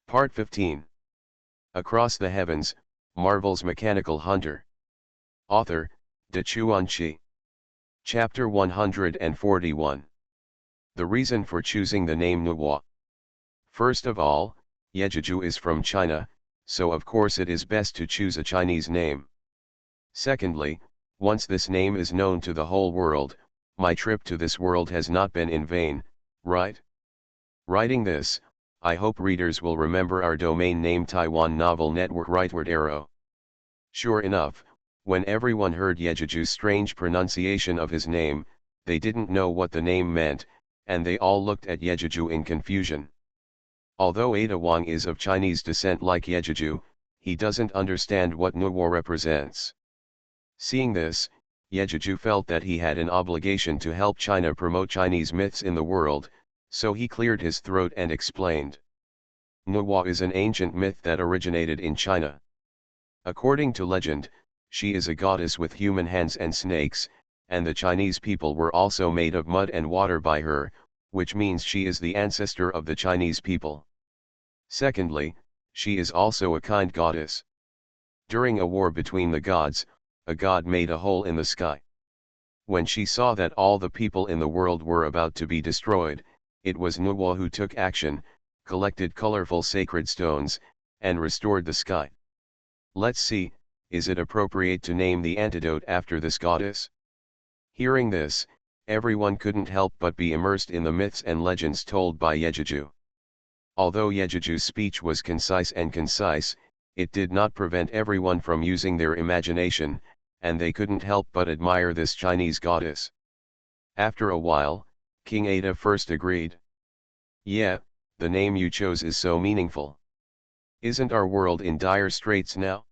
Part 15. Across the Heavens, Marvel's Mechanical Hunter. Author, De Chuan-Chi. Chapter 141. The reason for choosing the name Nuwa. First of all, Yejeju is from China, so of course it is best to choose a Chinese name. Secondly, once this name is known to the whole world, my trip to this world has not been in vain, right? Writing this, I hope readers will remember our domain name Taiwan Novel Network rightward arrow. Sure enough, when everyone heard Yejeju's strange pronunciation of his name, they didn't know what the name meant, and they all looked at Yejeju in confusion. Although Ada Wong is of Chinese descent like Yejeju, he doesn't understand what Nuwa represents. Seeing this, Yejeju felt that he had an obligation to help China promote Chinese myths in the world, so he cleared his throat and explained. Nuwa is an ancient myth that originated in China. According to legend, she is a goddess with human hands and snakes, and the Chinese people were also made of mud and water by her, which means she is the ancestor of the Chinese people. Secondly, she is also a kind goddess. During a war between the gods, a god made a hole in the sky. When she saw that all the people in the world were about to be destroyed, it was Nuwa who took action, collected colorful sacred stones, and restored the sky. Let's see, is it appropriate to name the antidote after this goddess? Hearing this, everyone couldn't help but be immersed in the myths and legends told by Yejeju. Although Yejeju's speech was concise, it did not prevent everyone from using their imagination, and they couldn't help but admire this Chinese goddess. After a while, King Ada first agreed. Yeah, the name you chose is so meaningful. Isn't our world in dire straits now?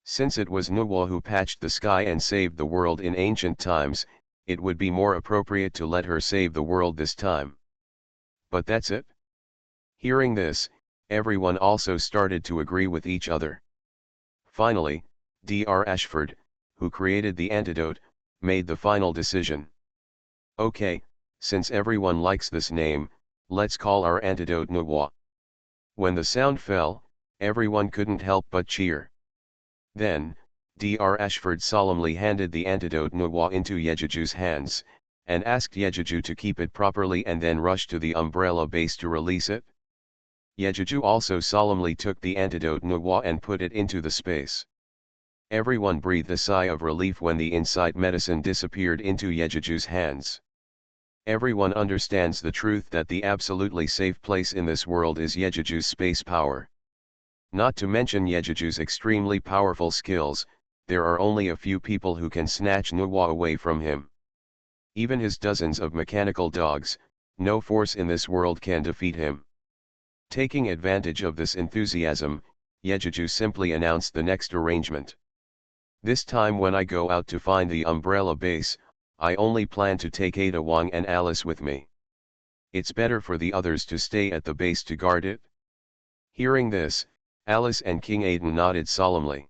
Since it was Nuwa who patched the sky and saved the world in ancient times, it would be more appropriate to let her save the world this time. But that's it? Hearing this, everyone also started to agree with each other. Finally, Dr. Ashford, who created the antidote, made the final decision. Okay, since everyone likes this name, let's call our antidote Nuwa. When the sound fell, everyone couldn't help but cheer. Then, Dr. Ashford solemnly handed the antidote Nuwa into Yejeju's hands, and asked Yejeju to keep it properly and then rushed to the umbrella base to release it. Yejeju also solemnly took the antidote Nuwa and put it into the space. Everyone breathed a sigh of relief when the inside medicine disappeared into Yejeju's hands. Everyone understands the truth that the absolutely safe place in this world is Yejeju's space power. Not to mention Yejeju's extremely powerful skills, there are only a few people who can snatch Nuwa away from him. Even his dozens of mechanical dogs, no force in this world can defeat him. Taking advantage of this enthusiasm, Yejeju simply announced the next arrangement. This time when I go out to find the umbrella base, I only plan to take Ada Wong and Alice with me. It's better for the others to stay at the base to guard it. Hearing this, Alice and King Aiden nodded solemnly.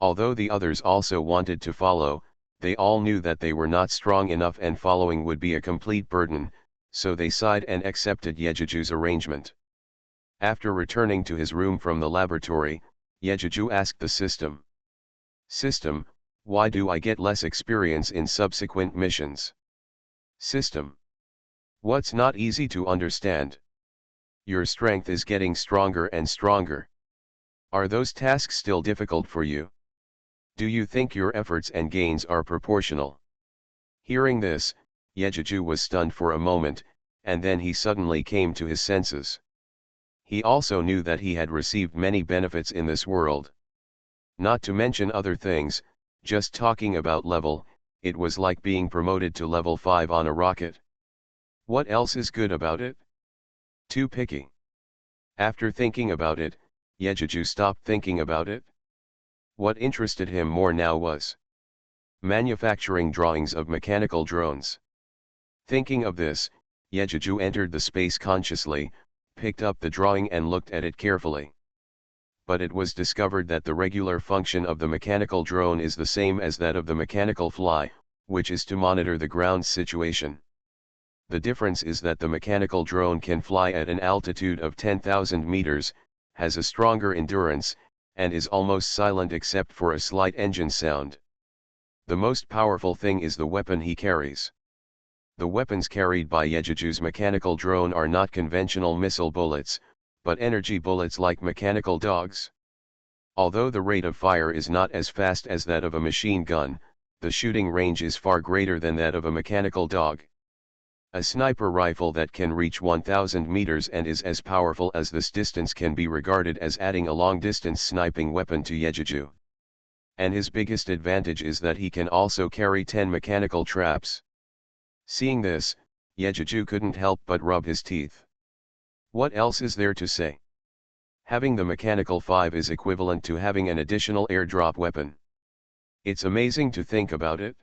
Although the others also wanted to follow, they all knew that they were not strong enough and following would be a complete burden, so they sighed and accepted Yejeju's arrangement. After returning to his room from the laboratory, Yejeju asked the system. System, why do I get less experience in subsequent missions? System. What's not easy to understand? Your strength is getting stronger and stronger. Are those tasks still difficult for you? Do you think your efforts and gains are proportional? Hearing this, Yejeju was stunned for a moment, and then he suddenly came to his senses. He also knew that he had received many benefits in this world. Not to mention other things, just talking about level, it was like being promoted to level 5 on a rocket. What else is good about it? Too picky. After thinking about it, Yejeju stopped thinking about it. What interested him more now was manufacturing drawings of mechanical drones. Thinking of this, Yejeju entered the space consciously, picked up the drawing and looked at it carefully. But it was discovered that the regular function of the mechanical drone is the same as that of the mechanical fly, which is to monitor the ground situation. The difference is that the mechanical drone can fly at an altitude of 10,000 meters, has a stronger endurance, and is almost silent except for a slight engine sound. The most powerful thing is the weapon he carries. The weapons carried by Yejiju's mechanical drone are not conventional missile bullets, but energy bullets like mechanical dogs. Although the rate of fire is not as fast as that of a machine gun, the shooting range is far greater than that of a mechanical dog. A sniper rifle that can reach 1,000 meters and is as powerful as this distance can be regarded as adding a long-distance sniping weapon to Yejiju. And his biggest advantage is that he can also carry 10 mechanical traps. Seeing this, Yejiju couldn't help but rub his teeth. What else is there to say? Having the mechanical 5 is equivalent to having an additional airdrop weapon. It's amazing to think about it.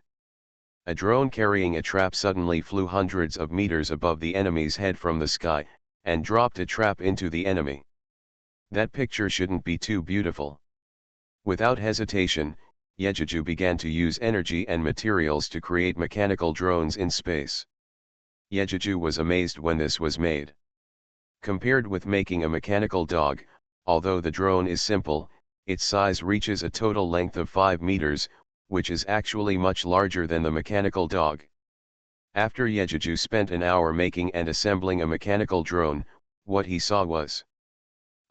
A drone carrying a trap suddenly flew hundreds of meters above the enemy's head from the sky, and dropped a trap into the enemy. That picture shouldn't be too beautiful. Without hesitation, Yejiju began to use energy and materials to create mechanical drones in space. Yejiju was amazed when this was made. Compared with making a mechanical dog, although the drone is simple, its size reaches a total length of 5 meters, which is actually much larger than the mechanical dog. After Yejiju spent an hour making and assembling a mechanical drone, what he saw was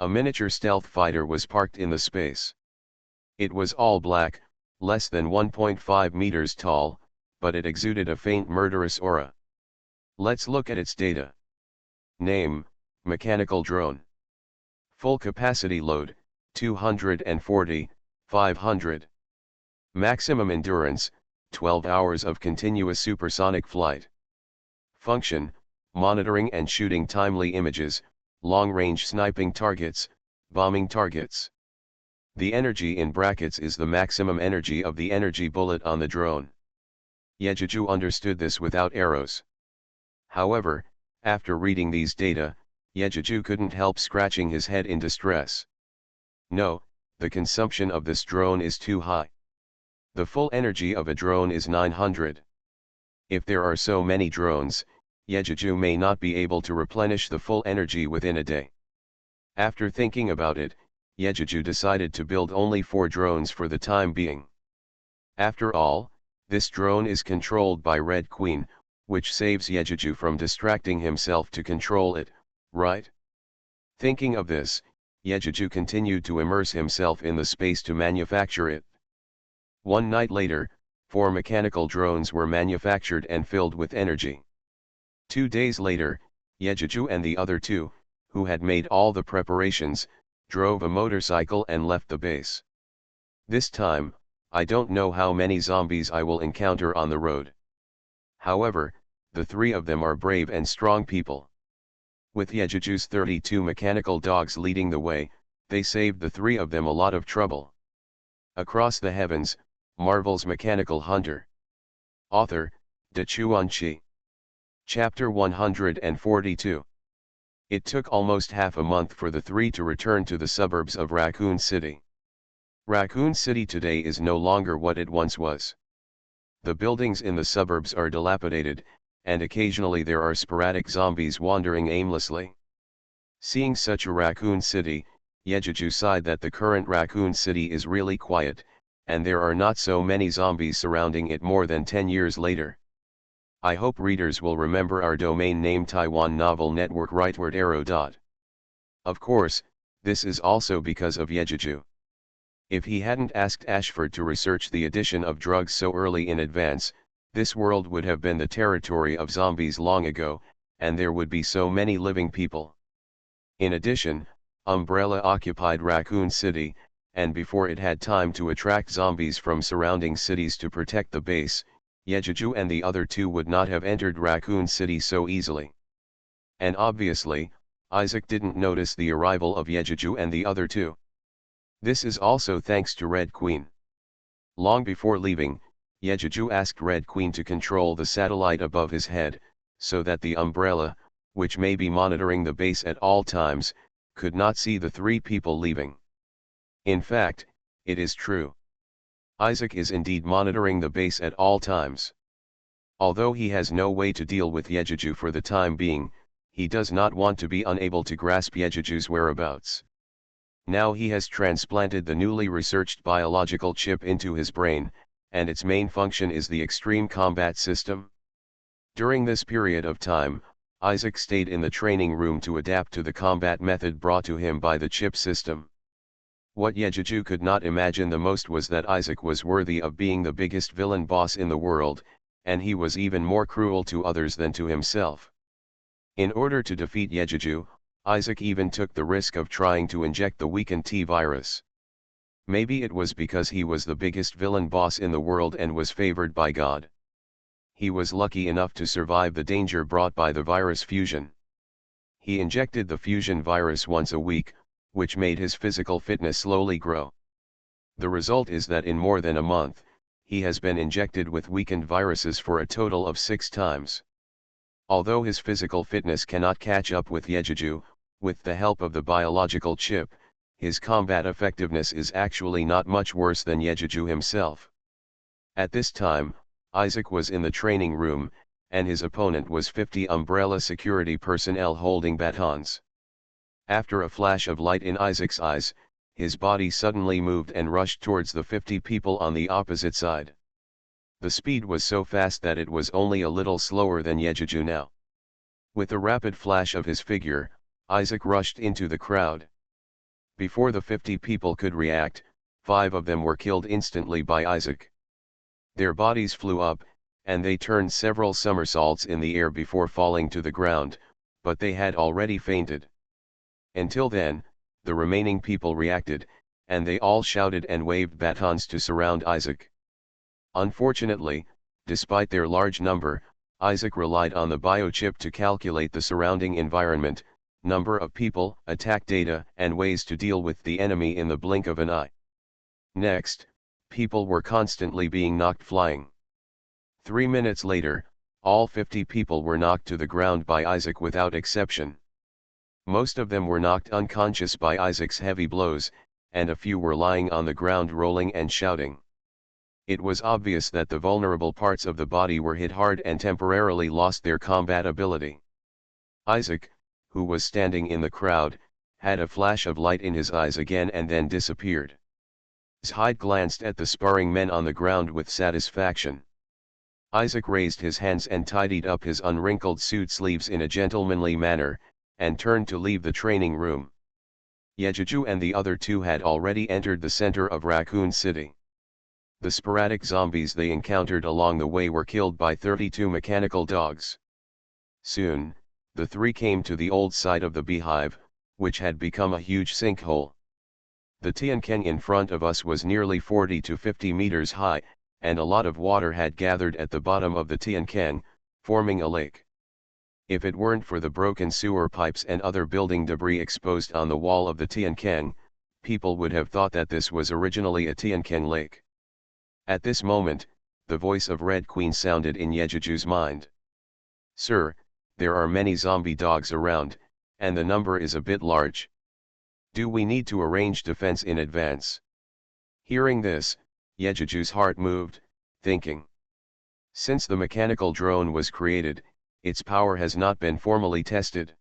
a miniature stealth fighter was parked in the space. It was all black, less than 1.5 meters tall, but it exuded a faint murderous aura. Let's look at its data. Name, mechanical drone. Full capacity load, 240, 500. Maximum endurance, 12 hours of continuous supersonic flight. Function, monitoring and shooting timely images, long-range sniping targets, bombing targets. The energy in brackets is the maximum energy of the energy bullet on the drone. Yejiju understood this without arrows. However, after reading these data, Yejiju couldn't help scratching his head in distress. No, the consumption of this drone is too high. The full energy of a drone is 900. If there are so many drones, Yejiju may not be able to replenish the full energy within a day. After thinking about it, Yejiju decided to build only 4 drones for the time being. After all, this drone is controlled by Red Queen, which saves Yejiju from distracting himself to control it, right? Thinking of this, Yejiju continued to immerse himself in the space to manufacture it. One night later, 4 mechanical drones were manufactured and filled with energy. 2 days later, Yejiju and the other 2, who had made all the preparations, drove a motorcycle and left the base. This time, I don't know how many zombies I will encounter on the road. However, the 3 of them are brave and strong people. With Yejiju's 32 mechanical dogs leading the way, they saved the 3 of them a lot of trouble. Across the Heavens, Marvel's Mechanical Hunter. Author, De Chuanqi. Chapter 142. It took almost half a month for the 3 to return to the suburbs of Raccoon City. Raccoon City today is no longer what it once was. The buildings in the suburbs are dilapidated, and occasionally there are sporadic zombies wandering aimlessly. Seeing such a Raccoon City, Yejiju sighed that the current Raccoon City is really quiet, and there are not so many zombies surrounding it more than 10 years later. I hope readers will remember our domain name Taiwan Novel Network rightward arrow. Of course, this is also because of Yejiju. If he hadn't asked Ashford to research the addition of drugs so early in advance, this world would have been the territory of zombies long ago, and there would be so many living people. In addition, Umbrella occupied Raccoon City, and before it had time to attract zombies from surrounding cities to protect the base, Yejiju and the other 2 would not have entered Raccoon City so easily. And obviously, Isaac didn't notice the arrival of Yejiju and the other 2. This is also thanks to Red Queen. Long before leaving, Yejiju asked Red Queen to control the satellite above his head, so that the umbrella, which may be monitoring the base at all times, could not see the 3 people leaving. In fact, it is true. Isaac is indeed monitoring the base at all times. Although he has no way to deal with Yejuju for the time being, he does not want to be unable to grasp Yejuju's whereabouts. Now he has transplanted the newly researched biological chip into his brain, and its main function is the extreme combat system. During this period of time, Isaac stayed in the training room to adapt to the combat method brought to him by the chip system. What Yejuju could not imagine the most was that Isaac was worthy of being the biggest villain boss in the world, and he was even more cruel to others than to himself. In order to defeat Yejuju, Isaac even took the risk of trying to inject the weakened T-virus. Maybe it was because he was the biggest villain boss in the world and was favored by God. He was lucky enough to survive the danger brought by the virus fusion. He injected the fusion virus once a week, which made his physical fitness slowly grow. The result is that in more than a month, he has been injected with weakened viruses for a total of 6 times. Although his physical fitness cannot catch up with Yejuju, with the help of the biological chip, his combat effectiveness is actually not much worse than Yejuju himself. At this time, Isaac was in the training room, and his opponent was 50 Umbrella security personnel holding batons. After a flash of light in Isaac's eyes, his body suddenly moved and rushed towards the 50 people on the opposite side. The speed was so fast that it was only a little slower than Yejuju now. With a rapid flash of his figure, Isaac rushed into the crowd. Before the 50 people could react, 5 of them were killed instantly by Isaac. Their bodies flew up, and they turned several somersaults in the air before falling to the ground, but they had already fainted. Until then, the remaining people reacted, and they all shouted and waved batons to surround Isaac. Unfortunately, despite their large number, Isaac relied on the biochip to calculate the surrounding environment, number of people, attack data, and ways to deal with the enemy in the blink of an eye. Next, people were constantly being knocked flying. 3 minutes later, all 50 people were knocked to the ground by Isaac without exception. Most of them were knocked unconscious by Isaac's heavy blows, and a few were lying on the ground rolling and shouting. It was obvious that the vulnerable parts of the body were hit hard and temporarily lost their combat ability. Isaac, who was standing in the crowd, had a flash of light in his eyes again and then disappeared. Hyde glanced at the sparring men on the ground with satisfaction. Isaac raised his hands and tidied up his unwrinkled suit sleeves in a gentlemanly manner, and turned to leave the training room. Yejuju and the other 2 had already entered the center of Raccoon City. The sporadic zombies they encountered along the way were killed by 32 mechanical dogs. Soon, the 3 came to the old site of the beehive, which had become a huge sinkhole. The Tiankeng in front of us was nearly 40 to 50 meters high, and a lot of water had gathered at the bottom of the Tiankeng, forming a lake. If it weren't for the broken sewer pipes and other building debris exposed on the wall of the Tiankeng, people would have thought that this was originally a Tiankeng lake. At this moment, the voice of Red Queen sounded in Yejuju's mind. "Sir, there are many zombie dogs around, and the number is a bit large. Do we need to arrange defense in advance?" Hearing this, Yejuju's heart moved, thinking. Since the mechanical drone was created, its power has not been formally tested.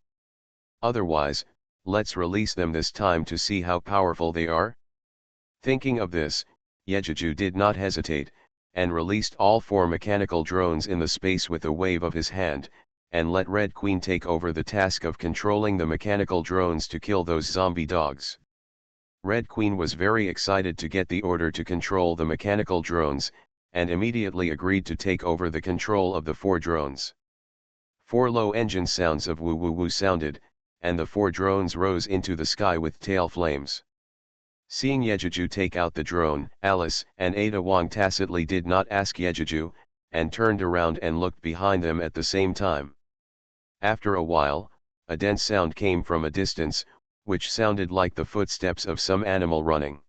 Otherwise, let's release them this time to see how powerful they are. Thinking of this, Yejuju did not hesitate, and released all 4 mechanical drones in the space with a wave of his hand, and let Red Queen take over the task of controlling the mechanical drones to kill those zombie dogs. Red Queen was very excited to get the order to control the mechanical drones, and immediately agreed to take over the control of the 4 drones. 4 low engine sounds of woo woo woo sounded, and the 4 drones rose into the sky with tail flames. Seeing Yejuju take out the drone, Alice and Ada Wong tacitly did not ask Yejuju, and turned around and looked behind them at the same time. After a while, a dense sound came from a distance, which sounded like the footsteps of some animal running.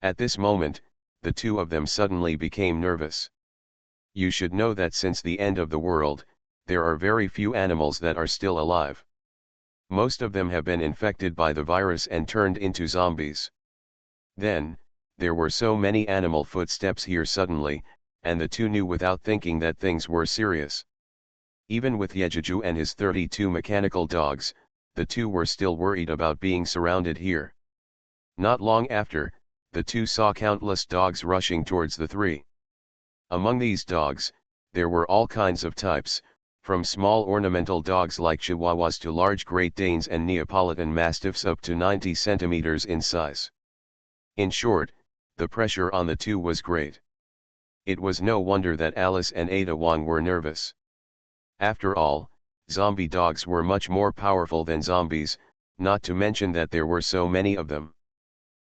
At this moment, the 2 of them suddenly became nervous. You should know that since the end of the world, there are very few animals that are still alive. Most of them have been infected by the virus and turned into zombies. Then, there were so many animal footsteps here suddenly, and the two knew without thinking that things were serious. Even with Yejuju and his 32 mechanical dogs, the two were still worried about being surrounded here. Not long after, the two saw countless dogs rushing towards the three. Among these dogs, there were all kinds of types, from small ornamental dogs like Chihuahuas to large Great Danes and Neapolitan Mastiffs up to 90 centimeters in size. In short, the pressure on the two was great. It was no wonder that Alice and Ada Wong were nervous. After all, zombie dogs were much more powerful than zombies, not to mention that there were so many of them.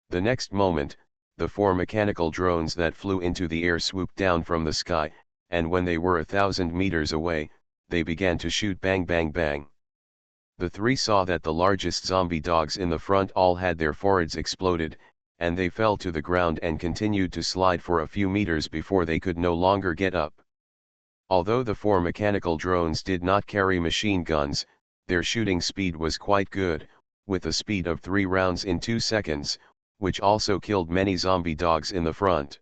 The next moment, the 4 mechanical drones that flew into the air swooped down from the sky, and when they were 1,000 meters away, they began to shoot bang bang bang. The three saw that the largest zombie dogs in the front all had their foreheads exploded, and they fell to the ground and continued to slide for a few meters before they could no longer get up. Although the 4 mechanical drones did not carry machine guns, their shooting speed was quite good, with a speed of 3 rounds in 2 seconds, which also killed many zombie dogs in the front.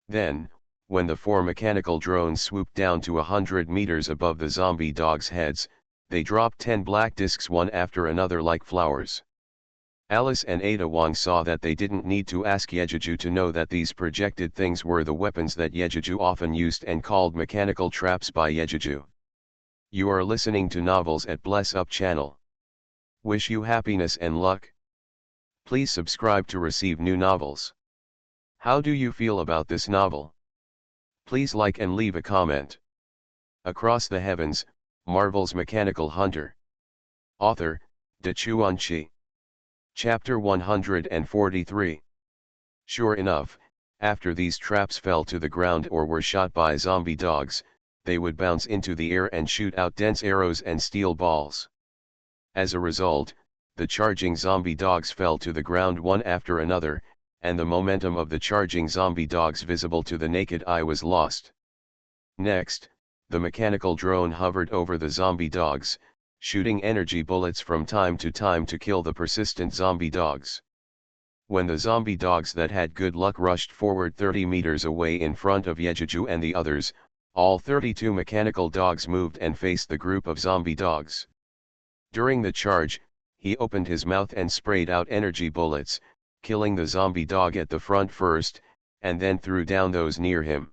Then, when the 4 mechanical drones swooped down to 100 meters above the zombie dogs' heads, they dropped 10 black discs one after another like flowers. Alice and Ada Wong saw that they didn't need to ask Yejuju to know that these projected things were the weapons that Yejuju often used and called mechanical traps by Yejuju. You are listening to Novels at Bless Up channel. Wish you happiness and luck. Please subscribe to receive new novels. How do you feel about this novel? Please like and leave a comment. Across the Heavens, Marvel's Mechanical Hunter. Author, De Chuan-Chi. Chapter 143. Sure enough, after these traps fell to the ground or were shot by zombie dogs, they would bounce into the air and shoot out dense arrows and steel balls. As a result, the charging zombie dogs fell to the ground one after another, and the momentum of the charging zombie dogs visible to the naked eye was lost. Next, the mechanical drone hovered over the zombie dogs, shooting energy bullets from time to kill the persistent zombie dogs. When the zombie dogs that had good luck rushed forward 30 meters away in front of Yejuju and the others, all 32 mechanical dogs moved and faced the group of zombie dogs. During the charge, he opened his mouth and sprayed out energy bullets, killing the zombie dog at the front first, and then threw down those near him.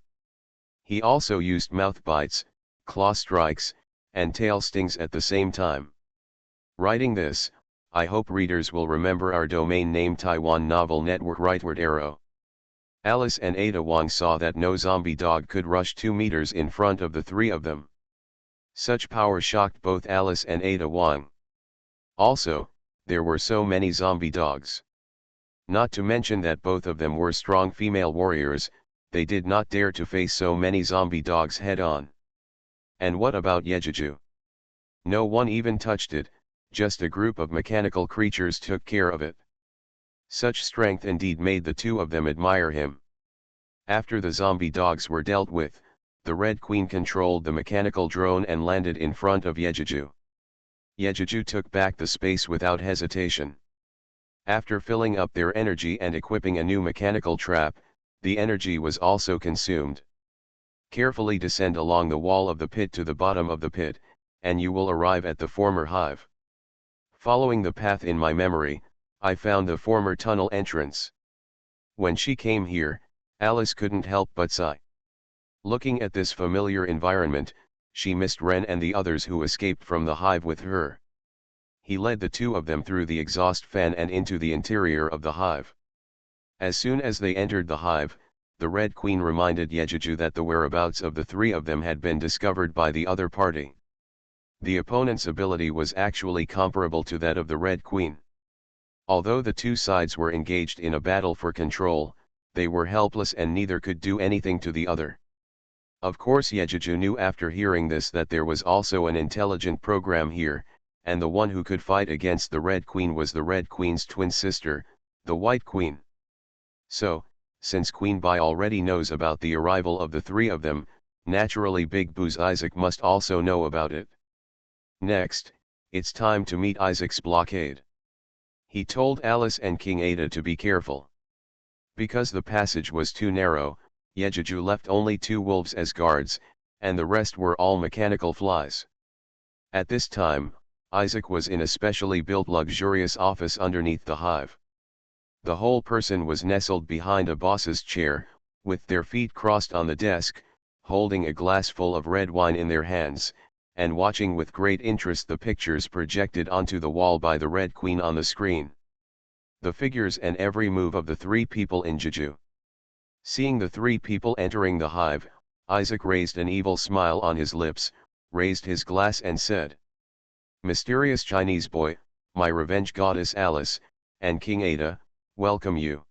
He also used mouth bites, claw strikes, and tail stings at the same time. Writing this, I hope readers will remember our domain name Taiwan Novel Network Rightward Arrow. Alice and Ada Wong saw that no zombie dog could rush 2 meters in front of the 3 of them. Such power shocked both Alice and Ada Wong. Also, there were so many zombie dogs. Not to mention that both of them were strong female warriors, they did not dare to face so many zombie dogs head-on. And what about Yejuju? No one even touched it, just a group of mechanical creatures took care of it. Such strength indeed made the two of them admire him. After the zombie dogs were dealt with, the Red Queen controlled the mechanical drone and landed in front of Yejuju. Yejuju took back the space without hesitation. After filling up their energy and equipping a new mechanical trap, the energy was also consumed. Carefully descend along the wall of the pit to the bottom of the pit, and you will arrive at the former hive. Following the path in my memory, I found the former tunnel entrance. When she came here, Alice couldn't help but sigh. Looking at this familiar environment, she missed Ren and the others who escaped from the hive with her. He led the two of them through the exhaust fan and into the interior of the hive. As soon as they entered the hive, the Red Queen reminded Yejuju that the whereabouts of the 3 of them had been discovered by the other party. The opponent's ability was actually comparable to that of the Red Queen. Although the two sides were engaged in a battle for control, they were helpless and neither could do anything to the other. Of course Yejuju knew after hearing this that there was also an intelligent program here, and the one who could fight against the Red Queen was the Red Queen's twin sister, the White Queen. So, since Queen Bai already knows about the arrival of the 3 of them, naturally Big Boo's Isaac must also know about it. Next, it's time to meet Isaac's blockade. He told Alice and King Ada to be careful. Because the passage was too narrow, Yejuju left only 2 wolves as guards, and the rest were all mechanical flies. At this time, Isaac was in a specially built luxurious office underneath the hive. The whole person was nestled behind a boss's chair, with their feet crossed on the desk, holding a glass full of red wine in their hands, and watching with great interest the pictures projected onto the wall by the Red Queen on the screen. The figures and every move of the 3 people in Jeju. Seeing the 3 people entering the hive, Isaac raised an evil smile on his lips, raised his glass and said, "Mysterious Chinese boy, my revenge goddess Alice, and King Ada, welcome you."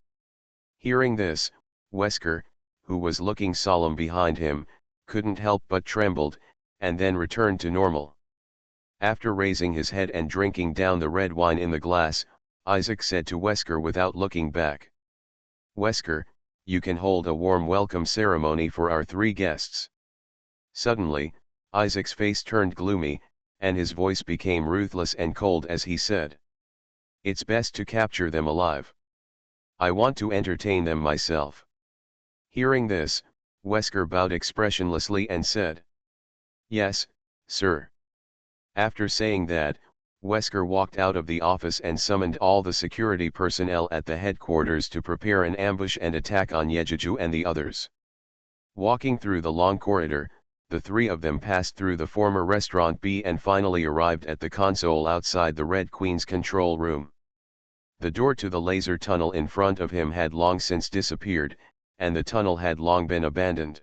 Hearing this, Wesker, who was looking solemn behind him, couldn't help but trembled, and then returned to normal. After raising his head and drinking down the red wine in the glass, Isaac said to Wesker without looking back, "Wesker, you can hold a warm welcome ceremony for our 3 guests." Suddenly, Isaac's face turned gloomy, and his voice became ruthless and cold as he said, "It's best to capture them alive. I want to entertain them myself." Hearing this, Wesker bowed expressionlessly and said, "Yes, sir." After saying that, Wesker walked out of the office and summoned all the security personnel at the headquarters to prepare an ambush and attack on Yejuju and the others. Walking through the long corridor, the 3 of them passed through the former Restaurant B and finally arrived at the console outside the Red Queen's control room. The door to the laser tunnel in front of him had long since disappeared, and the tunnel had long been abandoned.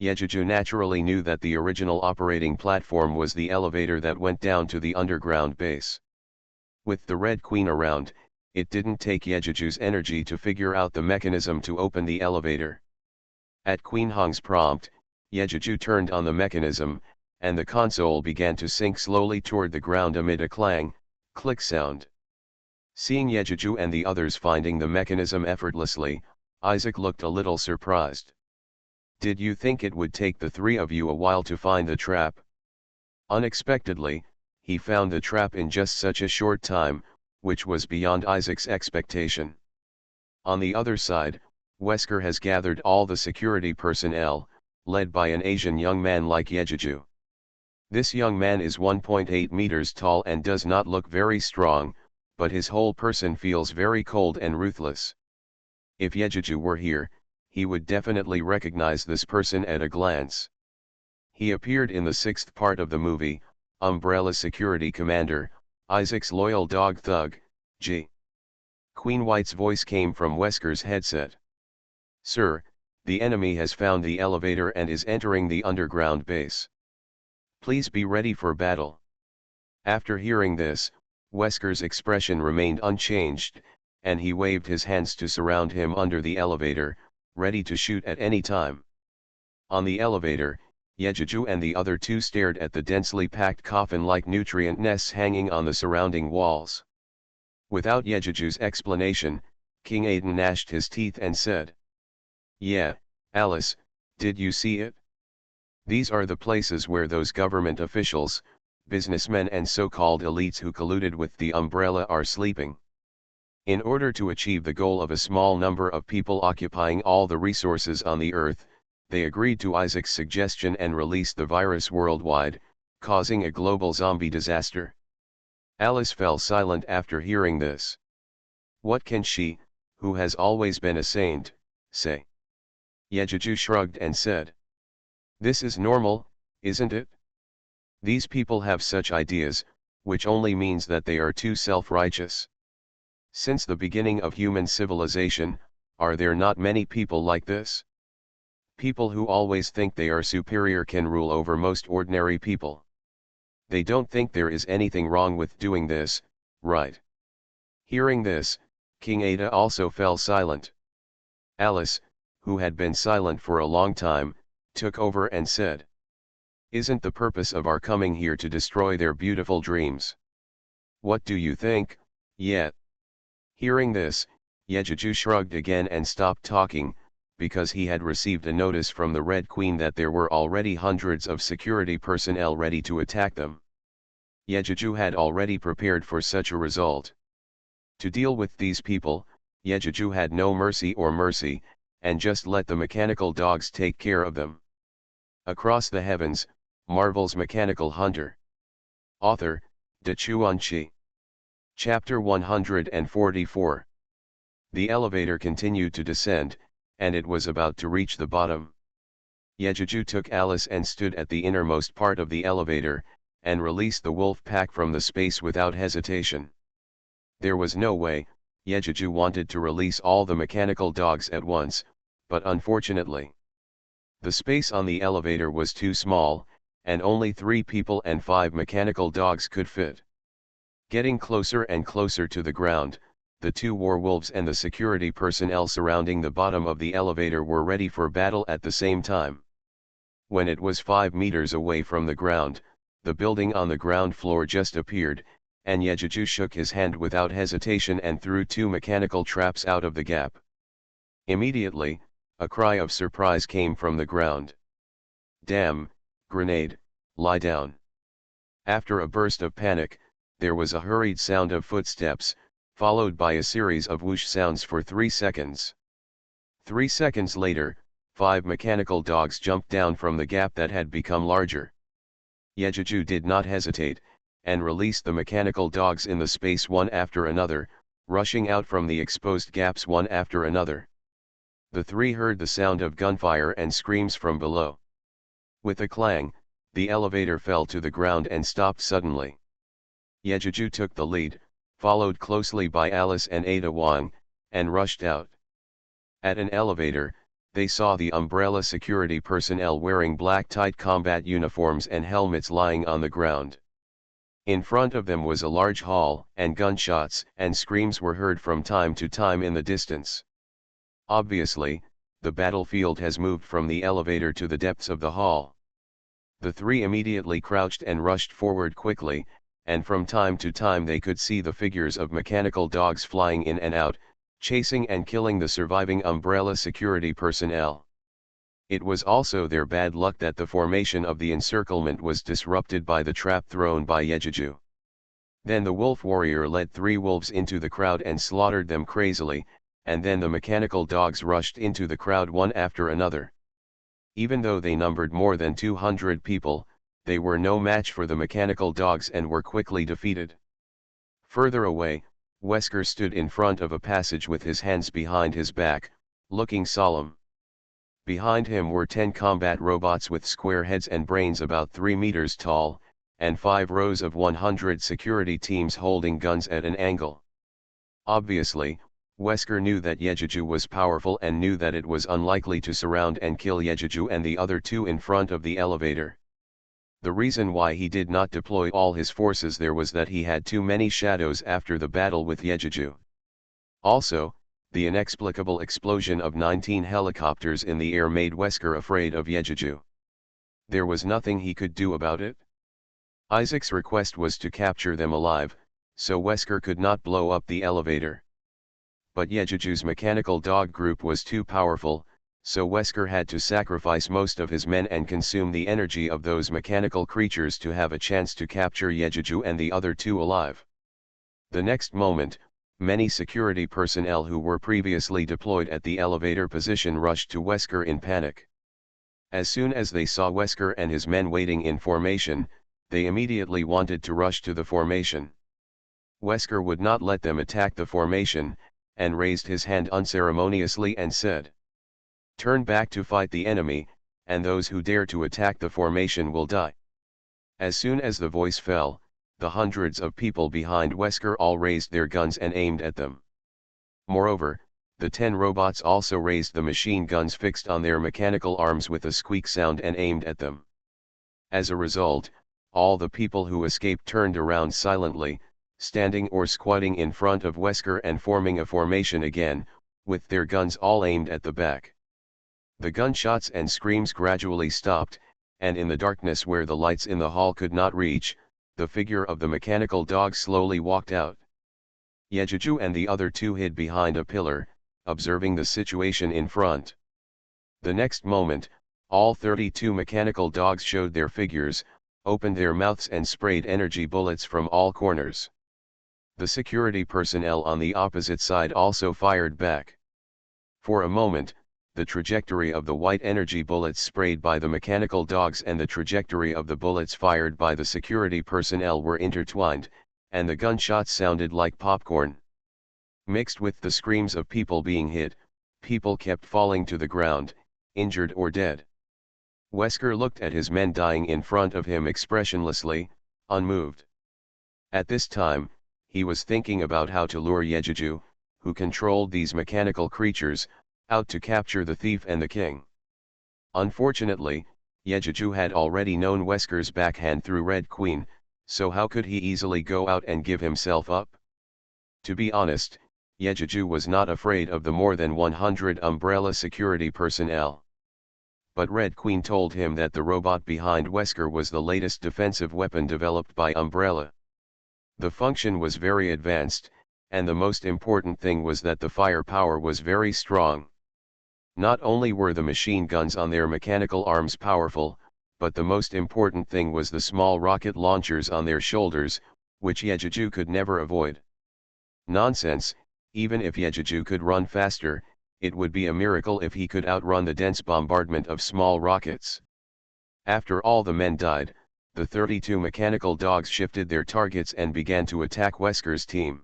Yejuju naturally knew that the original operating platform was the elevator that went down to the underground base. With the Red Queen around, it didn't take Yejuju's energy to figure out the mechanism to open the elevator. At Queen Hong's prompt, Yejuju turned on the mechanism, and the console began to sink slowly toward the ground amid a clang, click sound. Seeing Yejuju and the others finding the mechanism effortlessly, Isaac looked a little surprised. "Did you think it would take the 3 of you a while to find the trap?" Unexpectedly, he found the trap in just such a short time, which was beyond Isaac's expectation. On the other side, Wesker has gathered all the security personnel, led by an Asian young man like Yejuju. This young man is 1.8 meters tall and does not look very strong, but his whole person feels very cold and ruthless. If Yejuju were here, he would definitely recognize this person at a glance. He appeared in the 6th part of the movie, Umbrella Security Commander, Isaac's loyal dog thug, G. Queen White's voice came from Wesker's headset. "Sir, the enemy has found the elevator and is entering the underground base. Please be ready for battle." After hearing this, Wesker's expression remained unchanged, and he waved his hands to surround him under the elevator, ready to shoot at any time. On the elevator, Yejuju and the other 2 stared at the densely packed coffin-like nutrient nests hanging on the surrounding walls. Without Yejuju's explanation, King Aiden gnashed his teeth and said, "Yeah, Alice, did you see it? These are the places where those government officials, businessmen and so-called elites who colluded with the Umbrella are sleeping. In order to achieve the goal of a small number of people occupying all the resources on the Earth, they agreed to Isaac's suggestion and released the virus worldwide, causing a global zombie disaster." Alice fell silent after hearing this. What can she, who has always been a saint, say? Yejuju shrugged and said, "This is normal, isn't it? These people have such ideas, which only means that they are too self-righteous. Since the beginning of human civilization, are there not many people like this? People who always think they are superior can rule over most ordinary people. They don't think there is anything wrong with doing this, right?" Hearing this, King Ada also fell silent. Alice, who had been silent for a long time, took over and said, "Isn't the purpose of our coming here to destroy their beautiful dreams? What do you think, yet?" Hearing this, Yejuju shrugged again and stopped talking, because he had received a notice from the Red Queen that there were already hundreds of security personnel ready to attack them. Yejuju had already prepared for such a result. To deal with these people, Yejuju had no mercy, and just let the mechanical dogs take care of them. Across the Heavens, Marvel's Mechanical Hunter. Author, Chi. Chapter 144. The elevator continued to descend, and it was about to reach the bottom. Yejuju took Alice and stood at the innermost part of the elevator, and released the wolf pack from the space without hesitation. There was no way, Yejuju wanted to release all the mechanical dogs at once, but unfortunately, the space on the elevator was too small, and only 3 people and 5 mechanical dogs could fit. Getting closer and closer to the ground, the 2 werewolves and the security personnel surrounding the bottom of the elevator were ready for battle at the same time. When it was 5 meters away from the ground, the building on the ground floor just appeared, and Yejuju shook his hand without hesitation and threw 2 mechanical traps out of the gap. Immediately, a cry of surprise came from the ground. "Damn, grenade, lie down." After a burst of panic, there was a hurried sound of footsteps, followed by a series of whoosh sounds for 3 seconds. 3 seconds later, 5 mechanical dogs jumped down from the gap that had become larger. Yejuju did not hesitate, and released the mechanical dogs in the space one after another, rushing out from the exposed gaps one after another. The 3 heard the sound of gunfire and screams from below. With a clang, the elevator fell to the ground and stopped suddenly. Yejuju took the lead, followed closely by Alice and Ada Wong, and rushed out. At an elevator, they saw the Umbrella security personnel wearing black tight combat uniforms and helmets lying on the ground. In front of them was a large hall, and gunshots and screams were heard from time to time in the distance. Obviously, the battlefield has moved from the elevator to the depths of the hall. The 3 immediately crouched and rushed forward quickly, and from time to time they could see the figures of mechanical dogs flying in and out, chasing and killing the surviving Umbrella security personnel. It was also their bad luck that the formation of the encirclement was disrupted by the trap thrown by Yejuju. Then the wolf warrior led 3 wolves into the crowd and slaughtered them crazily, and then the mechanical dogs rushed into the crowd one after another. Even though they numbered more than 200 people, they were no match for the mechanical dogs and were quickly defeated. Further away, Wesker stood in front of a passage with his hands behind his back, looking solemn. Behind him were 10 combat robots with square heads and brains about 3 meters tall, and 5 rows of 100 security teams holding guns at an angle. Obviously, Wesker knew that Yejuju was powerful and knew that it was unlikely to surround and kill Yejuju and the other 2 in front of the elevator. The reason why he did not deploy all his forces there was that he had too many shadows after the battle with Yejuju. Also, the inexplicable explosion of 19 helicopters in the air made Wesker afraid of Yejuju. There was nothing he could do about it. Isaac's request was to capture them alive, so Wesker could not blow up the elevator. But Yejuju's mechanical dog group was too powerful, so Wesker had to sacrifice most of his men and consume the energy of those mechanical creatures to have a chance to capture Yejuju and the other 2 alive. The next moment, many security personnel who were previously deployed at the elevator position rushed to Wesker in panic. As soon as they saw Wesker and his men waiting in formation, they immediately wanted to rush to the formation. Wesker would not let them attack the formation, and raised his hand unceremoniously and said, "Turn back to fight the enemy, and those who dare to attack the formation will die." As soon as the voice fell, the hundreds of people behind Wesker all raised their guns and aimed at them. Moreover, the 10 robots also raised the machine guns fixed on their mechanical arms with a squeak sound and aimed at them. As a result, all the people who escaped turned around silently, standing or squatting in front of Wesker and forming a formation again, with their guns all aimed at the back. The gunshots and screams gradually stopped, and in the darkness where the lights in the hall could not reach, the figure of the mechanical dog slowly walked out. Yejuju and the other 2 hid behind a pillar, observing the situation in front. The next moment, all 32 mechanical dogs showed their figures, opened their mouths and sprayed energy bullets from all corners. The security personnel on the opposite side also fired back. For a moment, the trajectory of the white energy bullets sprayed by the mechanical dogs and the trajectory of the bullets fired by the security personnel were intertwined, and the gunshots sounded like popcorn. Mixed with the screams of people being hit, people kept falling to the ground, injured or dead. Wesker looked at his men dying in front of him expressionlessly, unmoved. At this time, he was thinking about how to lure Yejuju, who controlled these mechanical creatures, out to capture the thief and the king. Unfortunately, Yejuju had already known Wesker's backhand through Red Queen, so how could he easily go out and give himself up? To be honest, Yejuju was not afraid of the more than 100 Umbrella security personnel. But Red Queen told him that the robot behind Wesker was the latest defensive weapon developed by Umbrella. The function was very advanced, and the most important thing was that the firepower was very strong. Not only were the machine guns on their mechanical arms powerful, but the most important thing was the small rocket launchers on their shoulders, which Yejuju could never avoid. Nonsense, even if Yejuju could run faster, it would be a miracle if he could outrun the dense bombardment of small rockets. After all the men died, the 32 mechanical dogs shifted their targets and began to attack Wesker's team.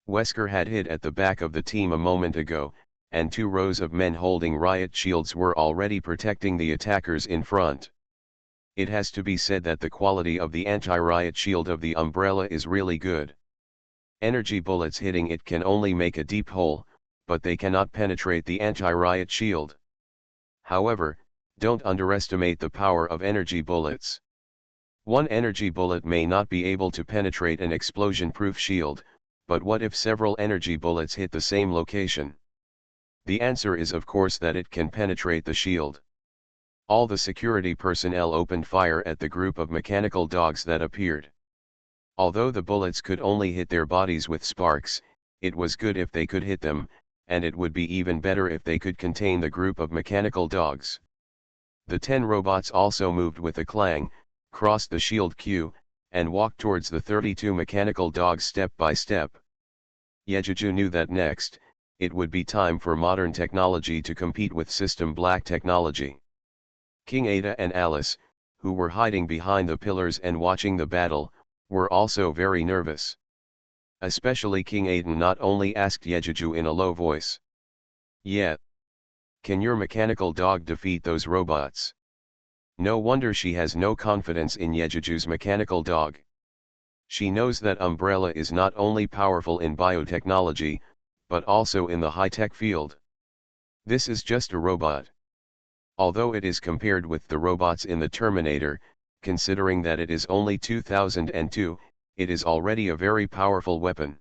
Wesker had hid at the back of the team a moment ago, and 2 rows of men holding riot shields were already protecting the attackers in front. It has to be said that the quality of the anti-riot shield of the Umbrella is really good. Energy bullets hitting it can only make a deep hole, but they cannot penetrate the anti-riot shield. However, don't underestimate the power of energy bullets. One energy bullet may not be able to penetrate an explosion-proof shield, but what if several energy bullets hit the same location? The answer is of course that it can penetrate the shield. All the security personnel opened fire at the group of mechanical dogs that appeared. Although the bullets could only hit their bodies with sparks, it was good if they could hit them, and it would be even better if they could contain the group of mechanical dogs. The 10 robots also moved with a clang, crossed the shield queue, and walked towards the 32 mechanical dogs step by step. Yejuju knew that next, it would be time for modern technology to compete with System Black technology. King Ada and Alice, who were hiding behind the pillars and watching the battle, were also very nervous. Especially King Aiden not only asked Yejuju in a low voice. "Yeah. Can your mechanical dog defeat those robots?" No wonder she has no confidence in Yejuju's mechanical dog. She knows that Umbrella is not only powerful in biotechnology, but also in the high-tech field. This is just a robot. Although it is compared with the robots in the Terminator, considering that it is only 2002, it is already a very powerful weapon.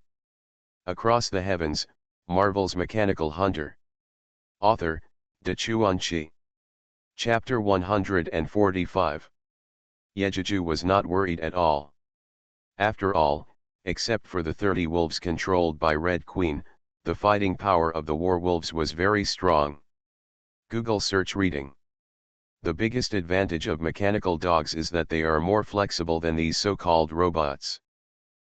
Across the Heavens, Marvel's Mechanical Hunter. Author, Dachuan. Chapter 145. Yejuju was not worried at all. After all, except for the 30 wolves controlled by Red Queen, the fighting power of the werewolves was very strong. Google search reading. The biggest advantage of mechanical dogs is that they are more flexible than these so-called robots.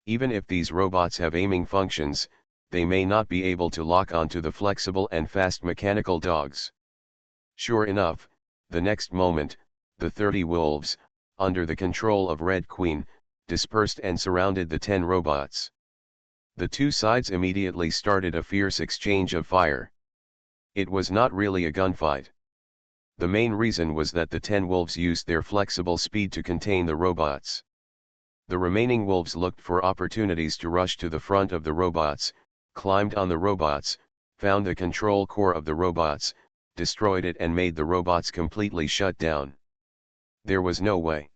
Even if these robots have aiming functions, they may not be able to lock onto the flexible and fast mechanical dogs. Sure enough, the next moment, the 30 wolves, under the control of Red Queen, dispersed and surrounded the 10 robots. The two sides immediately started a fierce exchange of fire. It was not really a gunfight. The main reason was that the 10 wolves used their flexible speed to contain the robots. The remaining wolves looked for opportunities to rush to the front of the robots, climbed on the robots, found the control core of the robots, destroyed it and made the robots completely shut down. There was no way.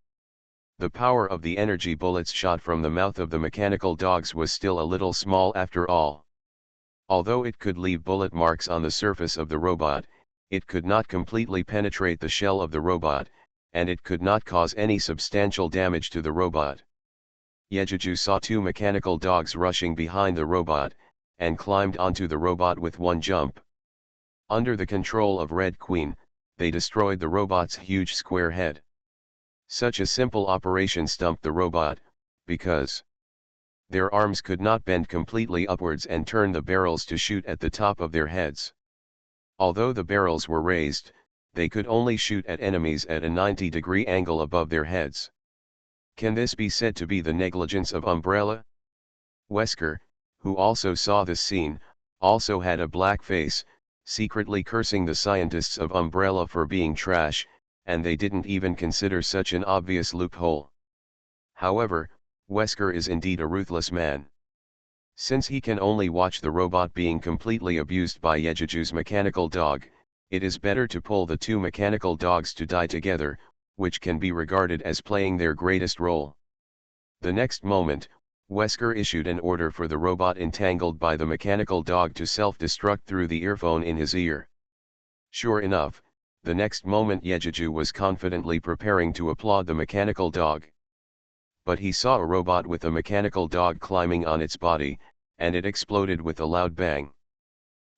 The power of the energy bullets shot from the mouth of the mechanical dogs was still a little small after all. Although it could leave bullet marks on the surface of the robot, it could not completely penetrate the shell of the robot, and it could not cause any substantial damage to the robot. Yejuju saw 2 mechanical dogs rushing behind the robot, and climbed onto the robot with one jump. Under the control of Red Queen, they destroyed the robot's huge square head. Such a simple operation stumped the robot, because their arms could not bend completely upwards and turn the barrels to shoot at the top of their heads. Although the barrels were raised, they could only shoot at enemies at a 90-degree angle above their heads. Can this be said to be the negligence of Umbrella? Wesker, who also saw this scene, also had a black face, secretly cursing the scientists of Umbrella for being trash, and they didn't even consider such an obvious loophole. However, Wesker is indeed a ruthless man. Since he can only watch the robot being completely abused by Yejiju's mechanical dog, it is better to pull the two mechanical dogs to die together, which can be regarded as playing their greatest role. The next moment, Wesker issued an order for the robot entangled by the mechanical dog to self-destruct through the earphone in his ear. Sure enough, the next moment Yejiju was confidently preparing to applaud the mechanical dog. But he saw a robot with a mechanical dog climbing on its body, and it exploded with a loud bang.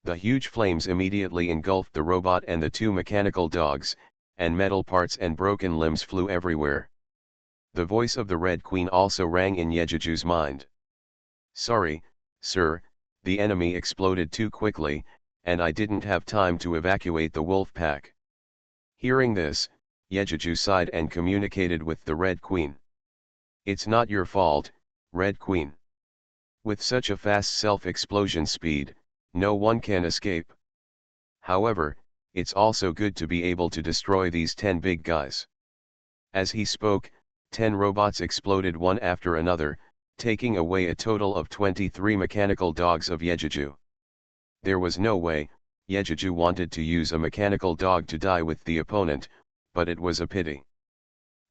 The huge flames immediately engulfed the robot and the two mechanical dogs, and metal parts and broken limbs flew everywhere. The voice of the Red Queen also rang in Yejiju's mind. "Sorry, sir, the enemy exploded too quickly, and I didn't have time to evacuate the wolf pack." Hearing this, Yejiju sighed and communicated with the Red Queen. "It's not your fault, Red Queen. With such a fast self-explosion speed, no one can escape. However, it's also good to be able to destroy these 10 big guys." As he spoke, 10 robots exploded one after another, taking away a total of 23 mechanical dogs of Yejiju. There was no way, Yejiju wanted to use a mechanical dog to die with the opponent, but it was a pity.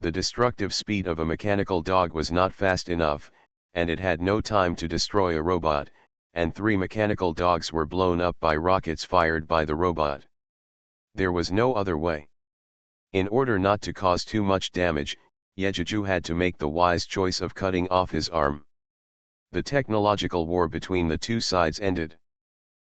The destructive speed of a mechanical dog was not fast enough, and it had no time to destroy a robot, and 3 mechanical dogs were blown up by rockets fired by the robot. There was no other way. In order not to cause too much damage, Yejiju had to make the wise choice of cutting off his arm. The technological war between the two sides ended.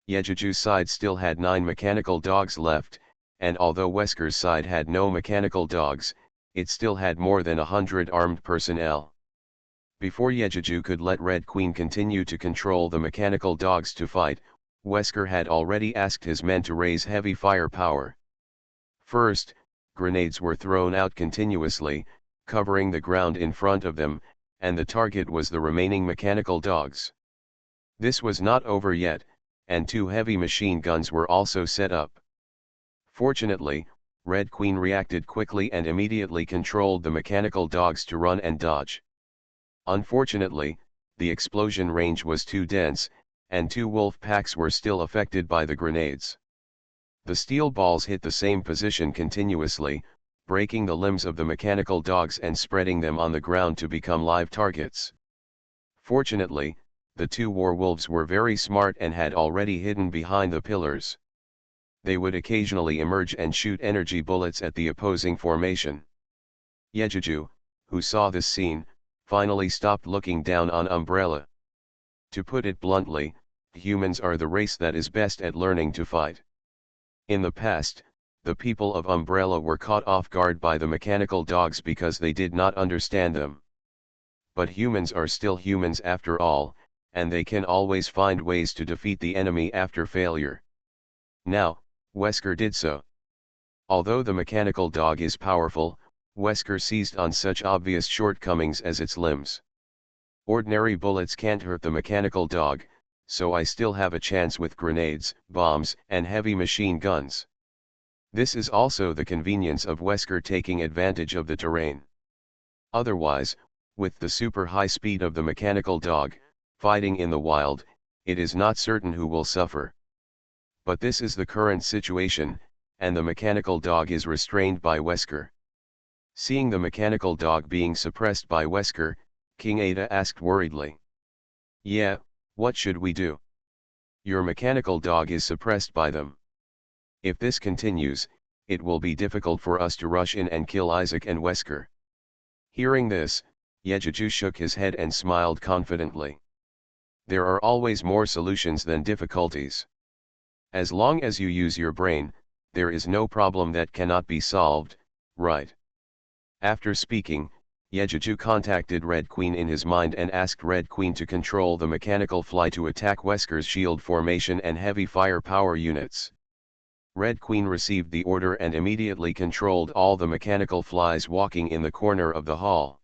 Yejiju's side still had 9 mechanical dogs left, and although Wesker's side had no mechanical dogs, it still had more than 100 armed personnel. Before Yejiju could let Red Queen continue to control the mechanical dogs to fight, Wesker had already asked his men to raise heavy firepower. First, grenades were thrown out continuously, covering the ground in front of them, and the target was the remaining mechanical dogs. This was not over yet, and 2 heavy machine guns were also set up. Fortunately, Red Queen reacted quickly and immediately controlled the mechanical dogs to run and dodge. Unfortunately, the explosion range was too dense, and 2 wolf packs were still affected by the grenades. The steel balls hit the same position continuously, breaking the limbs of the mechanical dogs and spreading them on the ground to become live targets. Fortunately, the 2 werewolves were very smart and had already hidden behind the pillars. They would occasionally emerge and shoot energy bullets at the opposing formation. Yejiju, who saw this scene, finally stopped looking down on Umbrella. To put it bluntly, humans are the race that is best at learning to fight. In the past, the people of Umbrella were caught off guard by the mechanical dogs because they did not understand them. But humans are still humans after all, and they can always find ways to defeat the enemy after failure. Now, Wesker did so. Although the mechanical dog is powerful, Wesker seized on such obvious shortcomings as its limbs. Ordinary bullets can't hurt the mechanical dog, so I still have a chance with grenades, bombs, and heavy machine guns. This is also the convenience of Wesker taking advantage of the terrain. Otherwise, with the super high speed of the mechanical dog, fighting in the wild, it is not certain who will suffer. But this is the current situation, and the mechanical dog is restrained by Wesker. Seeing the mechanical dog being suppressed by Wesker, King Ada asked worriedly. "Yeah, what should we do? Your mechanical dog is suppressed by them. If this continues, it will be difficult for us to rush in and kill Isaac and Wesker." Hearing this, Yejiju shook his head and smiled confidently. There are always more solutions than difficulties. As long as you use your brain, there is no problem that cannot be solved, right? After speaking, Yejiju contacted Red Queen in his mind and asked Red Queen to control the mechanical fly to attack Wesker's shield formation and heavy firepower units. Red Queen received the order and immediately controlled all the mechanical flies walking in the corner of the hall.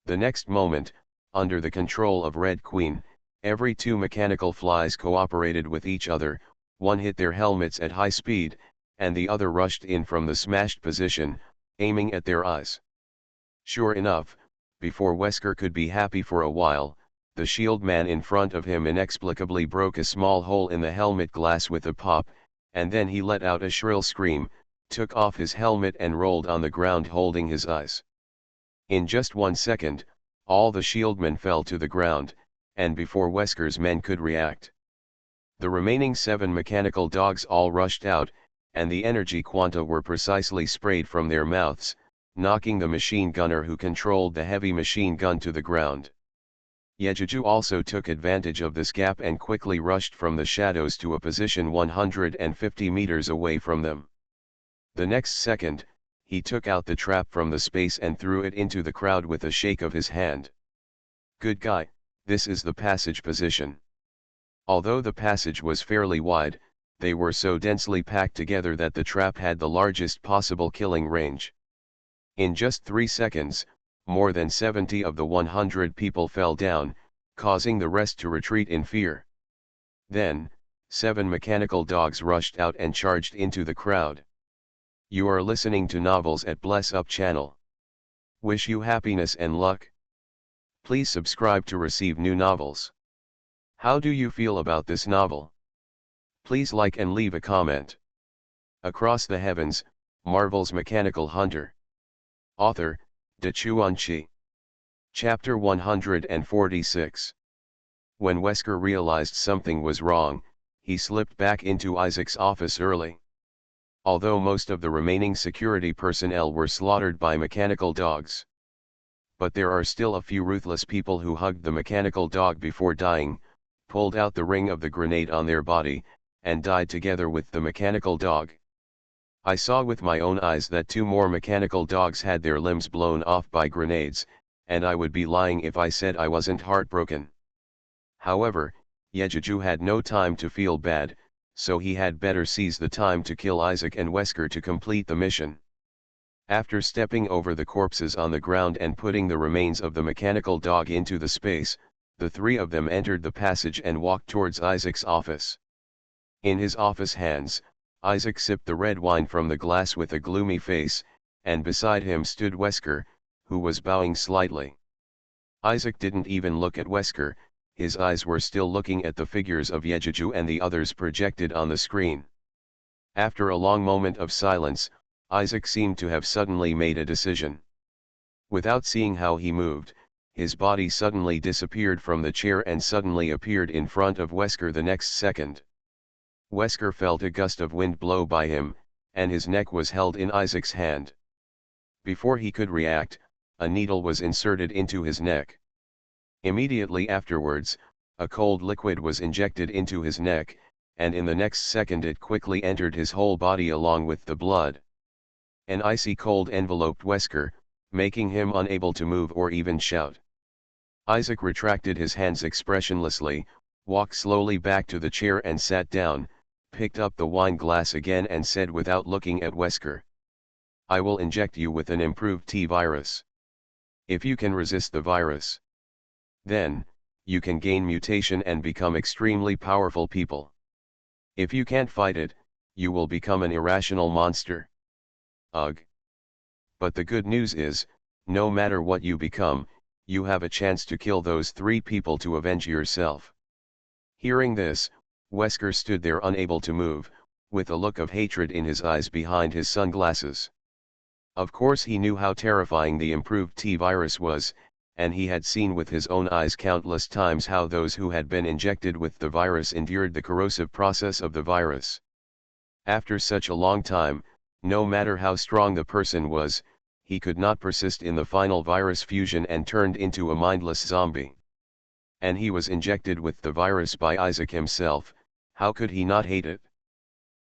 The next moment, under the control of Red Queen, every two mechanical flies cooperated with each other, one hit their helmets at high speed, and the other rushed in from the smashed position, aiming at their eyes. Sure enough, before Wesker could be happy for a while, the shield man in front of him inexplicably broke a small hole in the helmet glass with a pop, and then he let out a shrill scream, took off his helmet and rolled on the ground holding his eyes. In just 1 second, all the shieldmen fell to the ground, and before Wesker's men could react, the remaining 7 mechanical dogs all rushed out, and the energy quanta were precisely sprayed from their mouths, knocking the machine gunner who controlled the heavy machine gun to the ground. Yejuju also took advantage of this gap and quickly rushed from the shadows to a position 150 meters away from them. The next second, he took out the trap from the space and threw it into the crowd with a shake of his hand. "Good guy, this is the passage position." Although the passage was fairly wide, they were so densely packed together that the trap had the largest possible killing range. In just 3 seconds, more than 70 of the 100 people fell down, causing the rest to retreat in fear. Then, 7 mechanical dogs rushed out and charged into the crowd. You are listening to Novels at Bless Up channel. Wish you happiness and luck. Please subscribe to receive new novels. How do you feel about this novel? Please like and leave a comment. Across the Heavens, Marvel's Mechanical Hunter. Author, Dachuan. Chapter 146. When Wesker realized something was wrong, he slipped back into Isaac's office early. Although most of the remaining security personnel were slaughtered by mechanical dogs. But there are still a few ruthless people who hugged the mechanical dog before dying, pulled out the ring of the grenade on their body, and died together with the mechanical dog. I saw with my own eyes that 2 more mechanical dogs had their limbs blown off by grenades, and I would be lying if I said I wasn't heartbroken. However, Yejuju had no time to feel bad, so he had better seize the time to kill Isaac and Wesker to complete the mission. After stepping over the corpses on the ground and putting the remains of the mechanical dog into the space, the 3 of them entered the passage and walked towards Isaac's office. In his office hands, Isaac sipped the red wine from the glass with a gloomy face, and beside him stood Wesker, who was bowing slightly. Isaac didn't even look at Wesker, his eyes were still looking at the figures of Yejuju and the others projected on the screen. After a long moment of silence, Isaac seemed to have suddenly made a decision. Without seeing how he moved, his body suddenly disappeared from the chair and suddenly appeared in front of Wesker the next second. Wesker felt a gust of wind blow by him, and his neck was held in Isaac's hand. Before he could react, a needle was inserted into his neck. Immediately afterwards, a cold liquid was injected into his neck, and in the next second it quickly entered his whole body along with the blood. An icy cold enveloped Wesker, making him unable to move or even shout. Isaac retracted his hands expressionlessly, walked slowly back to the chair and sat down, picked up the wine glass again and said without looking at Wesker, "I will inject you with an improved T-virus. If you can resist the virus, then, you can gain mutation and become extremely powerful people. If you can't fight it, you will become an irrational monster. Ugh. But the good news is, no matter what you become, you have a chance to kill those 3 people to avenge yourself." Hearing this, Wesker stood there unable to move, with a look of hatred in his eyes behind his sunglasses. Of course he knew how terrifying the improved T-virus was, and he had seen with his own eyes countless times how those who had been injected with the virus endured the corrosive process of the virus. After such a long time, no matter how strong the person was, he could not persist in the final virus fusion and turned into a mindless zombie. And he was injected with the virus by Isaac himself, how could he not hate it?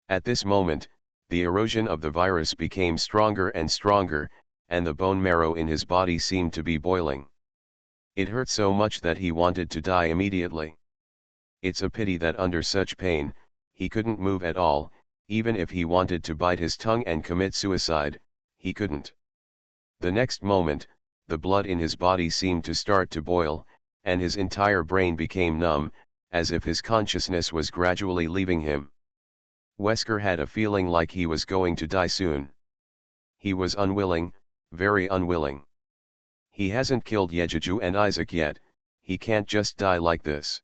At this moment, the erosion of the virus became stronger and stronger, and the bone marrow in his body seemed to be boiling. It hurt so much that he wanted to die immediately. It's a pity that under such pain, he couldn't move at all, Even if he wanted to bite his tongue and commit suicide, he couldn't. The next moment, the blood in his body seemed to start to boil, and his entire brain became numb, as if his consciousness was gradually leaving him. Wesker had a feeling like he was going to die soon. He was unwilling, very unwilling. He hasn't killed Yejuju and Isaac yet, he can't just die like this.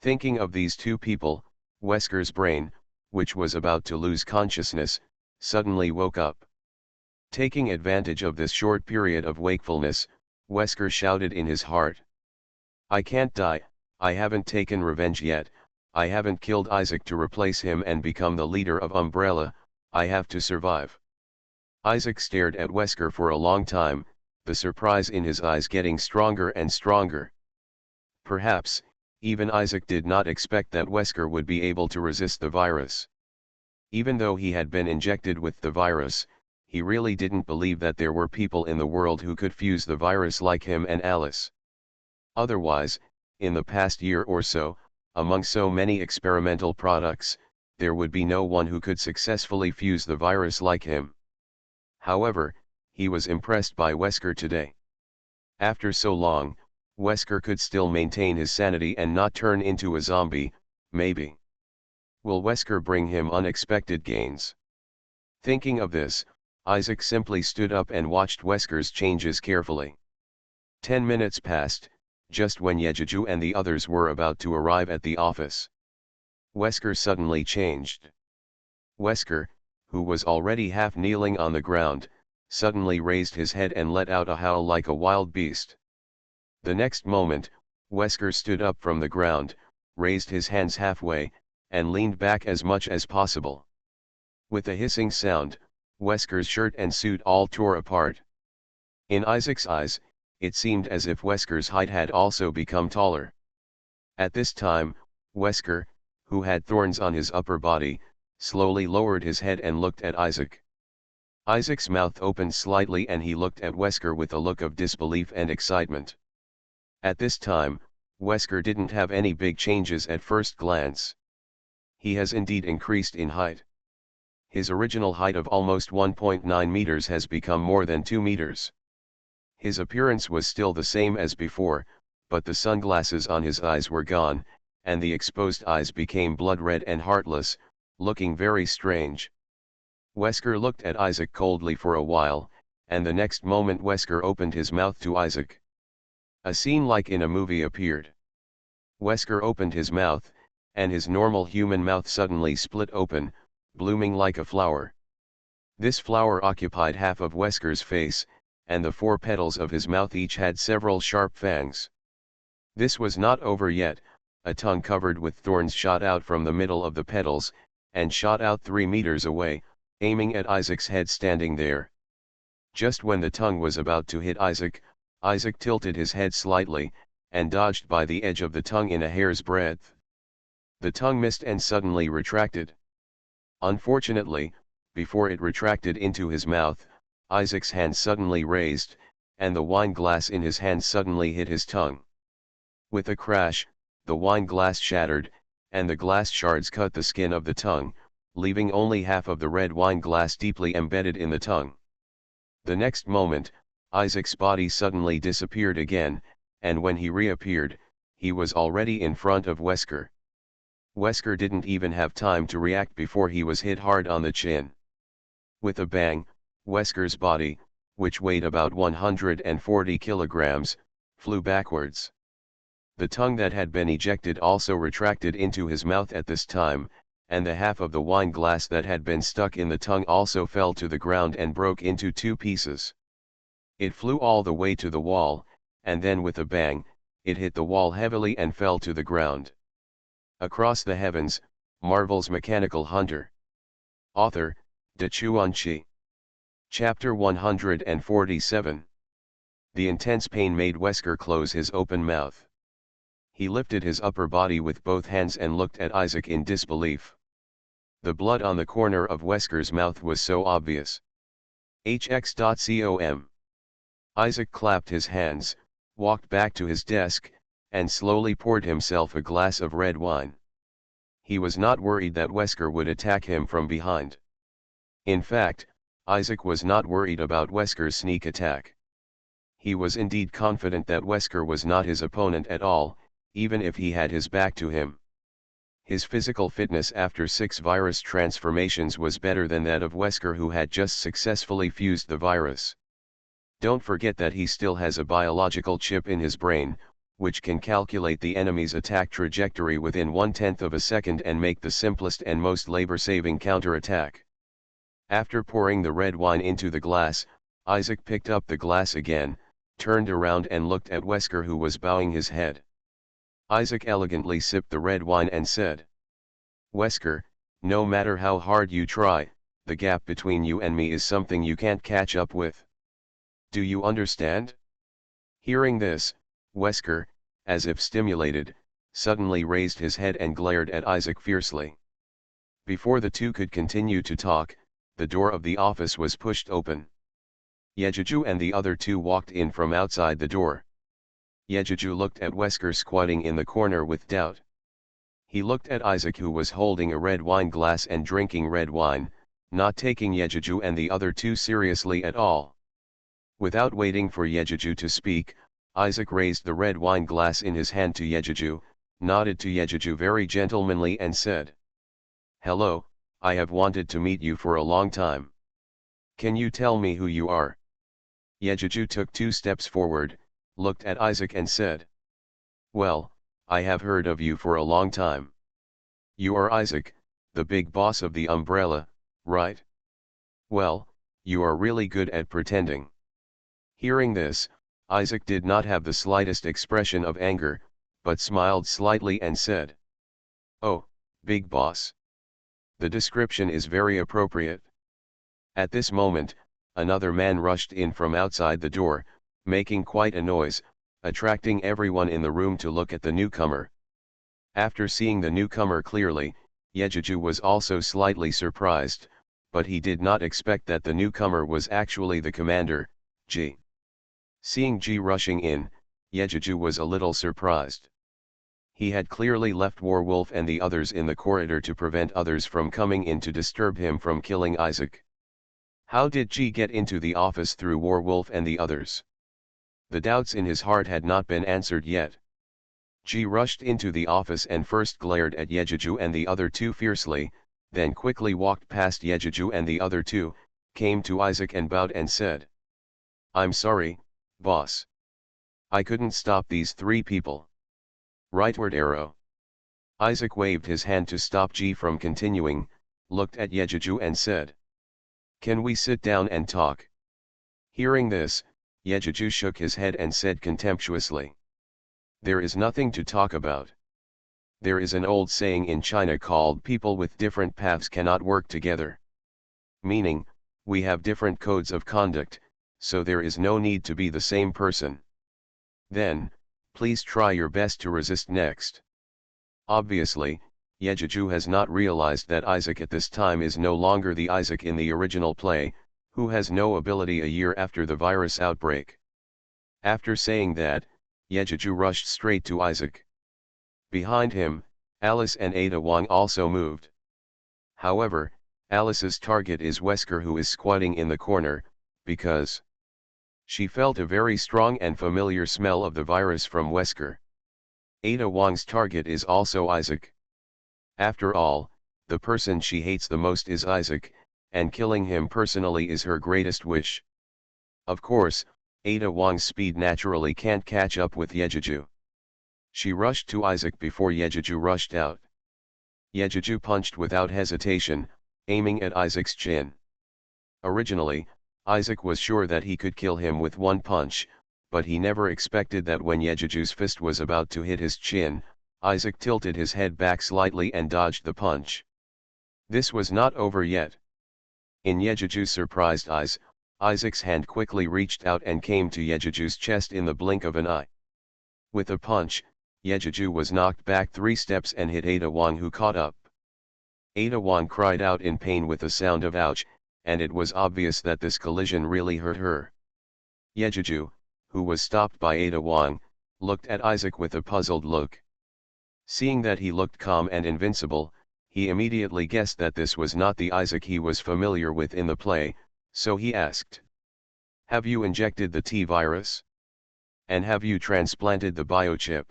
Thinking of these two people, Wesker's brain, which was about to lose consciousness, suddenly woke up. Taking advantage of this short period of wakefulness, Wesker shouted in his heart. I can't die, I haven't taken revenge yet, I haven't killed Isaac to replace him and become the leader of Umbrella, I have to survive. Isaac stared at Wesker for a long time, the surprise in his eyes getting stronger and stronger. Perhaps, even Isaac did not expect that Wesker would be able to resist the virus. Even though he had been injected with the virus, he really didn't believe that there were people in the world who could fuse the virus like him and Alice. Otherwise, in the past year or so, among so many experimental products, there would be no one who could successfully fuse the virus like him. However, he was impressed by Wesker today. After so long, Wesker could still maintain his sanity and not turn into a zombie, maybe. Will Wesker bring him unexpected gains? Thinking of this, Isaac simply stood up and watched Wesker's changes carefully. 10 minutes passed, just when Yejuju and the others were about to arrive at the office. Wesker suddenly changed. Wesker, who was already half kneeling on the ground, suddenly raised his head and let out a howl like a wild beast. The next moment, Wesker stood up from the ground, raised his hands halfway, and leaned back as much as possible. With a hissing sound, Wesker's shirt and suit all tore apart. In Isaac's eyes, it seemed as if Wesker's height had also become taller. At this time, Wesker, who had thorns on his upper body, slowly lowered his head and looked at Isaac. Isaac's mouth opened slightly and he looked at Wesker with a look of disbelief and excitement. At this time, Wesker didn't have any big changes at first glance. He has indeed increased in height. His original height of almost 1.9 meters has become more than 2 meters. His appearance was still the same as before, but the sunglasses on his eyes were gone, and the exposed eyes became blood red and heartless, looking very strange. Wesker looked at Isaac coldly for a while, and the next moment Wesker opened his mouth to Isaac. A scene like in a movie appeared. Wesker opened his mouth, and his normal human mouth suddenly split open, blooming like a flower. This flower occupied half of Wesker's face, and the 4 petals of his mouth each had several sharp fangs. This was not over yet, a tongue covered with thorns shot out from the middle of the petals, and shot out 3 meters away, aiming at Isaac's head standing there. Just when the tongue was about to hit Isaac, Isaac tilted his head slightly, and dodged by the edge of the tongue in a hair's breadth. The tongue missed and suddenly retracted. Unfortunately, before it retracted into his mouth, Isaac's hand suddenly raised, and the wine glass in his hand suddenly hit his tongue. With a crash, the wine glass shattered, and the glass shards cut the skin of the tongue, leaving only half of the red wine glass deeply embedded in the tongue. The next moment, Isaac's body suddenly disappeared again, and when he reappeared, he was already in front of Wesker. Wesker didn't even have time to react before he was hit hard on the chin. With a bang, Wesker's body, which weighed about 140 kilograms, flew backwards. The tongue that had been ejected also retracted into his mouth at this time, and the half of the wine glass that had been stuck in the tongue also fell to the ground and broke into 2 pieces. It flew all the way to the wall, and then with a bang, it hit the wall heavily and fell to the ground. Across the Heavens, Marvel's Mechanical Hunter. Author, Dachuan. Chapter 147. The intense pain made Wesker close his open mouth. He lifted his upper body with both hands and looked at Isaac in disbelief. The blood on the corner of Wesker's mouth was so obvious. HX.com. Isaac clapped his hands, walked back to his desk, and slowly poured himself a glass of red wine. He was not worried that Wesker would attack him from behind. In fact, Isaac was not worried about Wesker's sneak attack. He was indeed confident that Wesker was not his opponent at all, even if he had his back to him. His physical fitness after 6 virus transformations was better than that of Wesker, who had just successfully fused the virus. Don't forget that he still has a biological chip in his brain, which can calculate the enemy's attack trajectory within 1/10 of a second and make the simplest and most labor-saving counterattack. After pouring the red wine into the glass, Isaac picked up the glass again, turned around and looked at Wesker, who was bowing his head. Isaac elegantly sipped the red wine and said, "Wesker, no matter how hard you try, the gap between you and me is something you can't catch up with. Do you understand?" Hearing this, Wesker, as if stimulated, suddenly raised his head and glared at Isaac fiercely. Before the two could continue to talk, the door of the office was pushed open. Yejuju and the other two walked in from outside the door. Yejuju looked at Wesker squatting in the corner with doubt. He looked at Isaac, who was holding a red wine glass and drinking red wine, not taking Yejuju and the other two seriously at all. Without waiting for Yejuju to speak, Isaac raised the red wine glass in his hand to Yejuju, nodded to Yejuju very gentlemanly and said, "Hello, I have wanted to meet you for a long time. Can you tell me who you are?" Yejuju took 2 steps forward, looked at Isaac and said, "Well, I have heard of you for a long time. You are Isaac, the big boss of the umbrella, right? Well, you are really good at pretending." Hearing this, Isaac did not have the slightest expression of anger, but smiled slightly and said, "Oh, big boss. The description is very appropriate." At this moment, another man rushed in from outside the door, making quite a noise, attracting everyone in the room to look at the newcomer. After seeing the newcomer clearly, Yejuju was also slightly surprised, but he did not expect that the newcomer was actually the commander, G. Seeing G rushing in, Yejuju was a little surprised. He had clearly left Warwolf and the others in the corridor to prevent others from coming in to disturb him from killing Isaac. How did G get into the office through Warwolf and the others? The doubts in his heart had not been answered yet. G rushed into the office and first glared at Yejuju and the other two fiercely, then quickly walked past Yejuju and the other two, came to Isaac and bowed and said, "I'm sorry, boss. I couldn't stop these 3 people. Rightward arrow." Isaac waved his hand to stop G from continuing, looked at Yejuju and said, "Can we sit down and talk?" Hearing this, Yejuju shook his head and said contemptuously, "There is nothing to talk about. There is an old saying in China called people with different paths cannot work together. Meaning, we have different codes of conduct, so there is no need to be the same person. Then, please try your best to resist next." Obviously, Yejuju has not realized that Isaac at this time is no longer the Isaac in the original play, who has no ability a year after the virus outbreak. After saying that, Yejuju rushed straight to Isaac. Behind him, Alice and Ada Wong also moved. However, Alice's target is Wesker, who is squatting in the corner, because she felt a very strong and familiar smell of the virus from Wesker. Ada Wong's target is also Isaac. After all, the person she hates the most is Isaac, and killing him personally is her greatest wish. Of course, Ada Wong's speed naturally can't catch up with Yejuju. She rushed to Isaac before Yejuju rushed out. Yejuju punched without hesitation, aiming at Isaac's chin. Originally, Isaac was sure that he could kill him with 1 punch, but he never expected that when Yejuju's fist was about to hit his chin, Isaac tilted his head back slightly and dodged the punch. This was not over yet. In Yejuju's surprised eyes, Isaac's hand quickly reached out and came to Yejuju's chest in the blink of an eye. With a punch, Yejuju was knocked back 3 steps and hit Ada Wong, who caught up. Ada Wong cried out in pain with a sound of ouch, and it was obvious that this collision really hurt her. Yejuju, who was stopped by Ada Wong, looked at Isaac with a puzzled look. Seeing that he looked calm and invincible, He immediately guessed that this was not the Isaac he was familiar with in the play, so he asked, "Have you injected the T-virus? And have you transplanted the biochip?"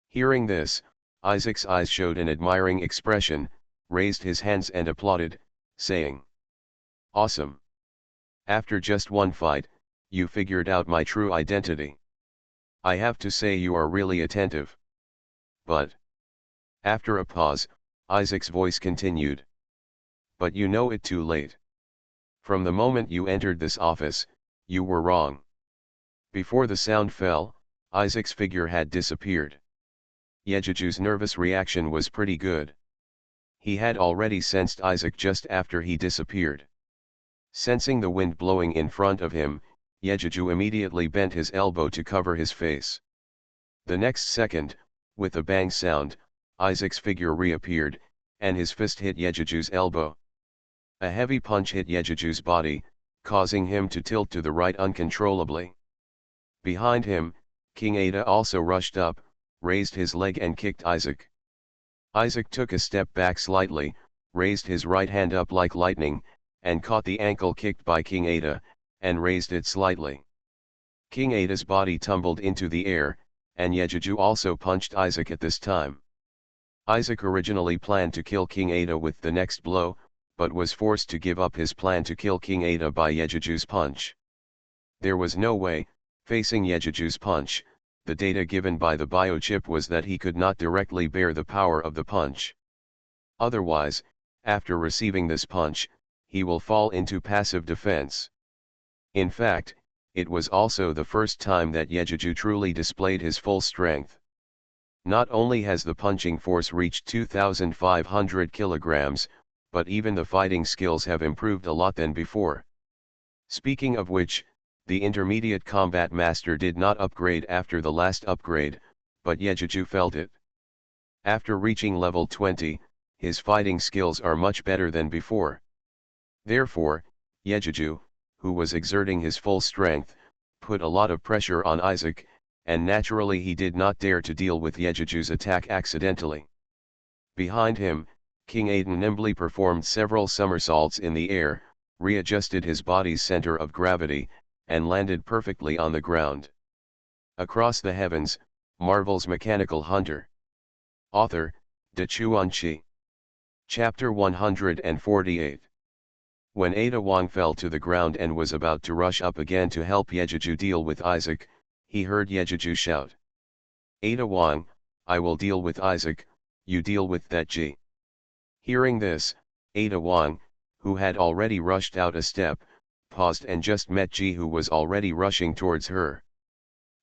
Hearing this, Isaac's eyes showed an admiring expression, raised his hands and applauded, saying, "Awesome. After just one fight, you figured out my true identity. I have to say you are really attentive. But..." After a pause, Isaac's voice continued, "But you know it too late. From the moment you entered this office, you were wrong." Before the sound fell, Isaac's figure had disappeared. Yejiju's nervous reaction was pretty good. He had already sensed Isaac just after he disappeared. Sensing the wind blowing in front of him, Yejiju immediately bent his elbow to cover his face. The next second, with a bang sound, Isaac's figure reappeared, and his fist hit Yejiju's elbow. A heavy punch hit Yejiju's body, causing him to tilt to the right uncontrollably. Behind him, King Ada also rushed up, raised his leg and kicked Isaac. Isaac took a step back slightly, raised his right hand up like lightning, and caught the ankle kicked by King Ada, and raised it slightly. King Ada's body tumbled into the air, and Yejiju also punched Isaac at this time. Isaac originally planned to kill King Ada with the next blow, but was forced to give up his plan to kill King Ada by Yejiju's punch. There was no way, facing Yejiju's punch, the data given by the biochip was that he could not directly bear the power of the punch. Otherwise, after receiving this punch, he will fall into passive defense. In fact, it was also the first time that Yejiju truly displayed his full strength. Not only has the punching force reached 2,500 kilograms, but even the fighting skills have improved a lot than before. Speaking of which, the intermediate combat master did not upgrade after the last upgrade, but Yejiju felt it. After reaching level 20, his fighting skills are much better than before. Therefore, Yejiju, who was exerting his full strength, put a lot of pressure on Isaac, and naturally he did not dare to deal with Yejiju's attack accidentally. Behind him, King Aiden nimbly performed several somersaults in the air, readjusted his body's center of gravity, and landed perfectly on the ground. Across the Heavens, Marvel's Mechanical Hunter. Author, De Chuanqi. Chapter 148. When Ada Wong fell to the ground and was about to rush up again to help Yejiju deal with Isaac, he heard Yejiju shout, "Ada Wong, I will deal with Isaac, you deal with that G." Hearing this, Ada Wong, who had already rushed out a step, paused and just met G, who was already rushing towards her.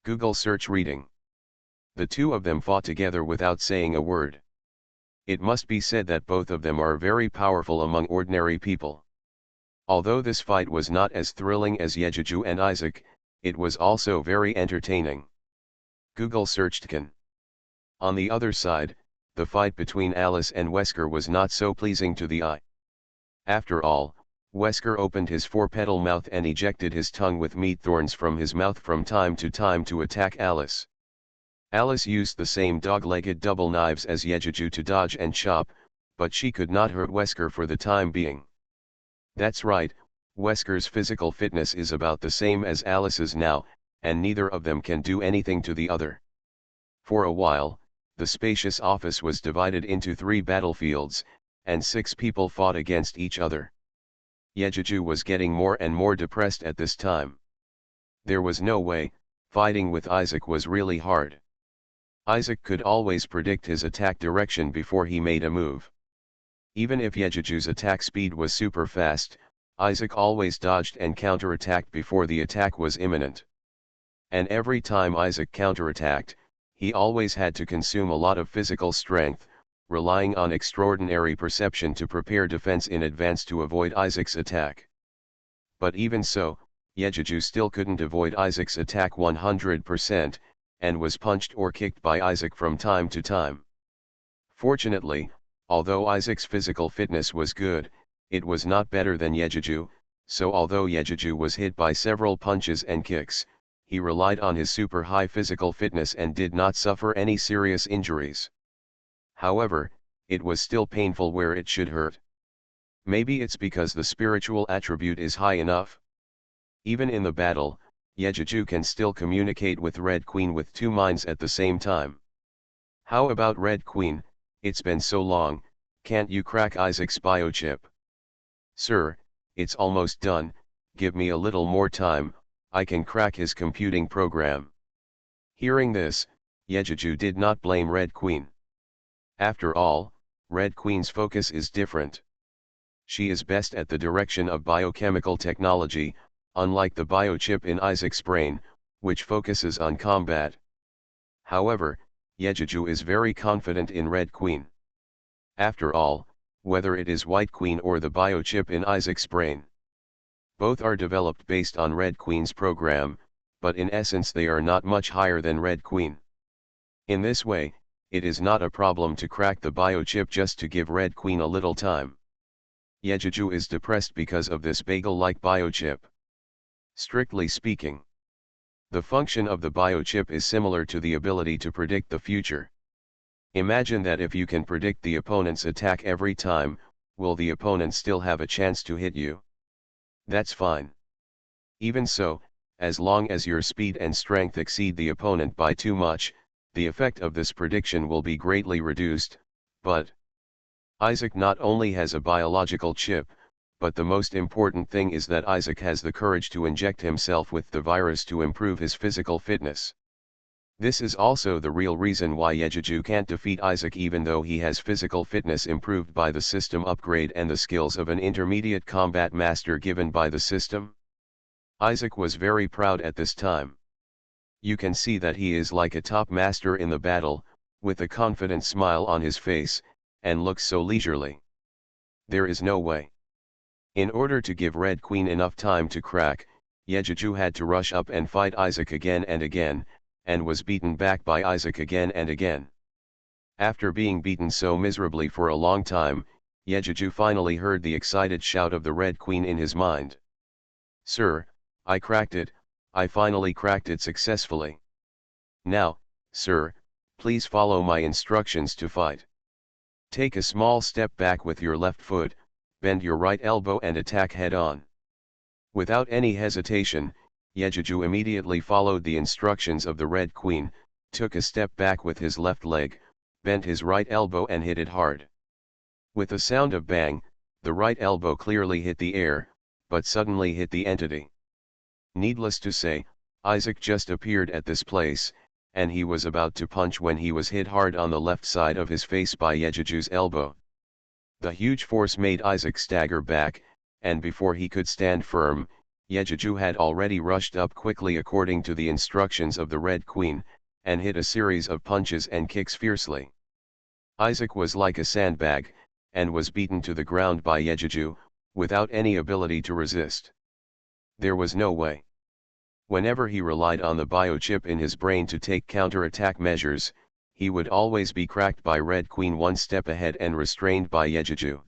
Google search reading. The two of them fought together without saying a word. It must be said that both of them are very powerful among ordinary people. Although this fight was not as thrilling as Yejiju and Isaac, it was also very entertaining. Google searched can. On the other side, the fight between Alice and Wesker was not so pleasing to the eye. After all, Wesker opened his four-petal mouth and ejected his tongue with meat thorns from his mouth from time to attack Alice. Alice used the same dog-legged double knives as Yejiju to dodge and chop, but she could not hurt Wesker for the time being. That's right, Wesker's physical fitness is about the same as Alice's now, and neither of them can do anything to the other. For a while, the spacious office was divided into 3 battlefields, and 6 people fought against each other. Yejiju was getting more and more depressed at this time. There was no way, fighting with Isaac was really hard. Isaac could always predict his attack direction before he made a move. Even if Yejiju's attack speed was super fast, Isaac always dodged and counterattacked before the attack was imminent. And every time Isaac counterattacked, he always had to consume a lot of physical strength, relying on extraordinary perception to prepare defense in advance to avoid Isaac's attack. But even so, Yejiju still couldn't avoid Isaac's attack 100%, and was punched or kicked by Isaac from time to time. Fortunately, although Isaac's physical fitness was good, it was not better than Yejiju, so although Yejiju was hit by several punches and kicks, he relied on his super high physical fitness and did not suffer any serious injuries. However, it was still painful where it should hurt. Maybe it's because the spiritual attribute is high enough. Even in the battle, Yejuju can still communicate with Red Queen with two minds at the same time. How about Red Queen, it's been so long, can't you crack Isaac's biochip? Sir, it's almost done, give me a little more time, I can crack his computing program. Hearing this, Yejuju did not blame Red Queen. After all, Red Queen's focus is different. She is best at the direction of biochemical technology, unlike the biochip in Isaac's brain, which focuses on combat. However, Yejuju is very confident in Red Queen. After all, whether it is White Queen or the biochip in Isaac's brain, both are developed based on Red Queen's program, but in essence they are not much higher than Red Queen. In this way, it is not a problem to crack the biochip just to give Red Queen a little time. Yejuju is depressed because of this bagel-like biochip. Strictly speaking, the function of the biochip is similar to the ability to predict the future. Imagine that if you can predict the opponent's attack every time, will the opponent still have a chance to hit you? That's fine. Even so, as long as your speed and strength exceed the opponent by too much, the effect of this prediction will be greatly reduced, but Isaac not only has a biological chip, but the most important thing is that Isaac has the courage to inject himself with the virus to improve his physical fitness. This is also the real reason why Yejuju can't defeat Isaac even though he has physical fitness improved by the system upgrade and the skills of an intermediate combat master given by the system. Isaac was very proud at this time. You can see that he is like a top master in the battle, with a confident smile on his face, and looks so leisurely. There is no way. In order to give Red Queen enough time to crack, Yejuju had to rush up and fight Isaac again and again, and was beaten back by Isaac again and again. After being beaten so miserably for a long time, Yejuju finally heard the excited shout of the Red Queen in his mind. "Sir, I cracked it, I finally cracked it successfully. Now, sir, please follow my instructions to fight. Take a small step back with your left foot, bend your right elbow and attack head-on." Without any hesitation, Yejuju immediately followed the instructions of the Red Queen, took a step back with his left leg, bent his right elbow and hit it hard. With a sound of bang, the right elbow clearly hit the air, but suddenly hit the entity. Needless to say, Isaac just appeared at this place, and he was about to punch when he was hit hard on the left side of his face by Yejuju's elbow. The huge force made Isaac stagger back, and before he could stand firm, Yejuju had already rushed up quickly according to the instructions of the Red Queen, and hit a series of punches and kicks fiercely. Isaac was like a sandbag, and was beaten to the ground by Yejuju, without any ability to resist. There was no way. Whenever he relied on the biochip in his brain to take counter-attack measures, he would always be cracked by Red Queen one step ahead and restrained by Yejuju.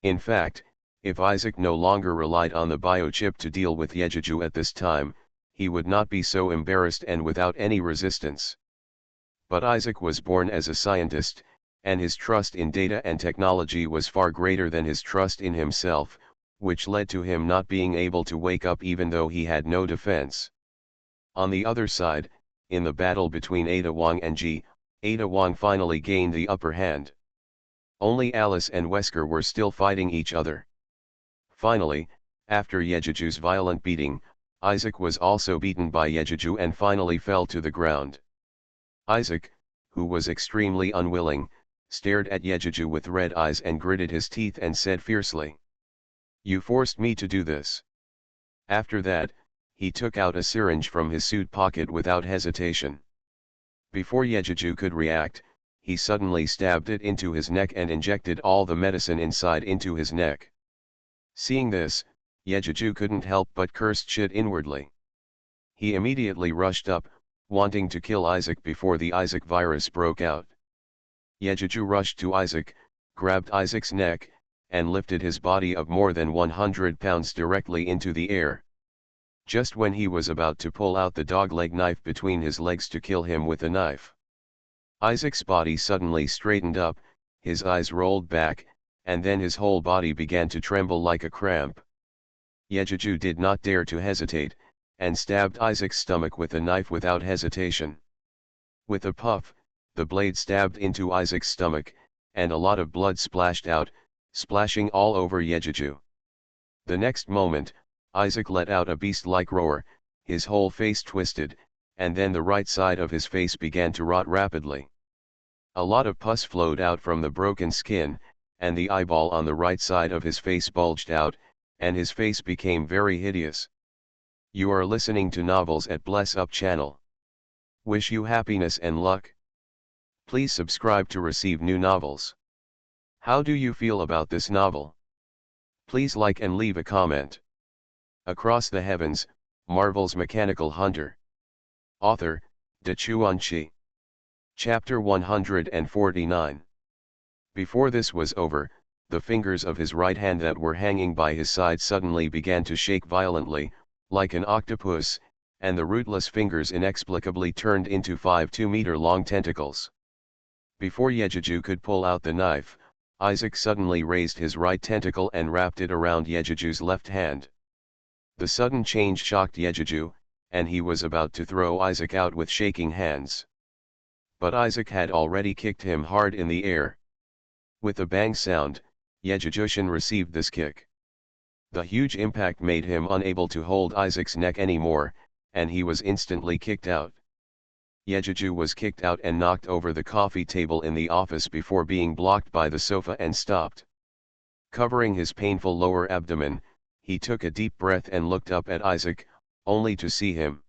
In fact, if Isaac no longer relied on the biochip to deal with Yejuju at this time, he would not be so embarrassed and without any resistance. But Isaac was born as a scientist, and his trust in data and technology was far greater than his trust in himself, which led to him not being able to wake up even though he had no defense. On the other side, in the battle between Ada Wong and Ada Wong finally gained the upper hand. Only Alice and Wesker were still fighting each other. Finally, after Yejuju's violent beating, Isaac was also beaten by Yejuju and finally fell to the ground. Isaac, who was extremely unwilling, stared at Yejuju with red eyes and gritted his teeth and said fiercely, "You forced me to do this." After that, he took out a syringe from his suit pocket without hesitation. Before Yejuju could react, he suddenly stabbed it into his neck and injected all the medicine inside into his neck. Seeing this, Yejuju couldn't help but curse shit inwardly. He immediately rushed up, wanting to kill Isaac before the Isaac virus broke out. Yejuju rushed to Isaac, grabbed Isaac's neck, and lifted his body of more than 100 pounds directly into the air. Just when he was about to pull out the dog-leg knife between his legs to kill him with a knife, Isaac's body suddenly straightened up, his eyes rolled back, and then his whole body began to tremble like a cramp. Yejuju did not dare to hesitate, and stabbed Isaac's stomach with a knife without hesitation. With a puff, the blade stabbed into Isaac's stomach, and a lot of blood splashed out, splashing all over Yejuju. The next moment, Isaac let out a beast-like roar, his whole face twisted, and then the right side of his face began to rot rapidly. A lot of pus flowed out from the broken skin, and the eyeball on the right side of his face bulged out, and his face became very hideous. You are listening to Novels at Bless Up channel. Wish you happiness and luck. Please subscribe to receive new novels. How do you feel about this novel? Please like and leave a comment. Across the Heavens, Marvel's Mechanical Hunter. Author, Chuanchi. Chapter 149. Before this was over, the fingers of his right hand that were hanging by his side suddenly began to shake violently, like an octopus, and the rootless fingers inexplicably turned into 5 2-meter-long tentacles. Before Yejuju could pull out the knife, Isaac suddenly raised his right tentacle and wrapped it around Yejuju's left hand. The sudden change shocked Yejuju, and he was about to throw Isaac out with shaking hands. But Isaac had already kicked him hard in the air. With a bang sound, Yejujushin received this kick. The huge impact made him unable to hold Isaac's neck anymore, and he was instantly kicked out. Yejuju was kicked out and knocked over the coffee table in the office before being blocked by the sofa and stopped. Covering his painful lower abdomen, he took a deep breath and looked up at Isaac, only to see him.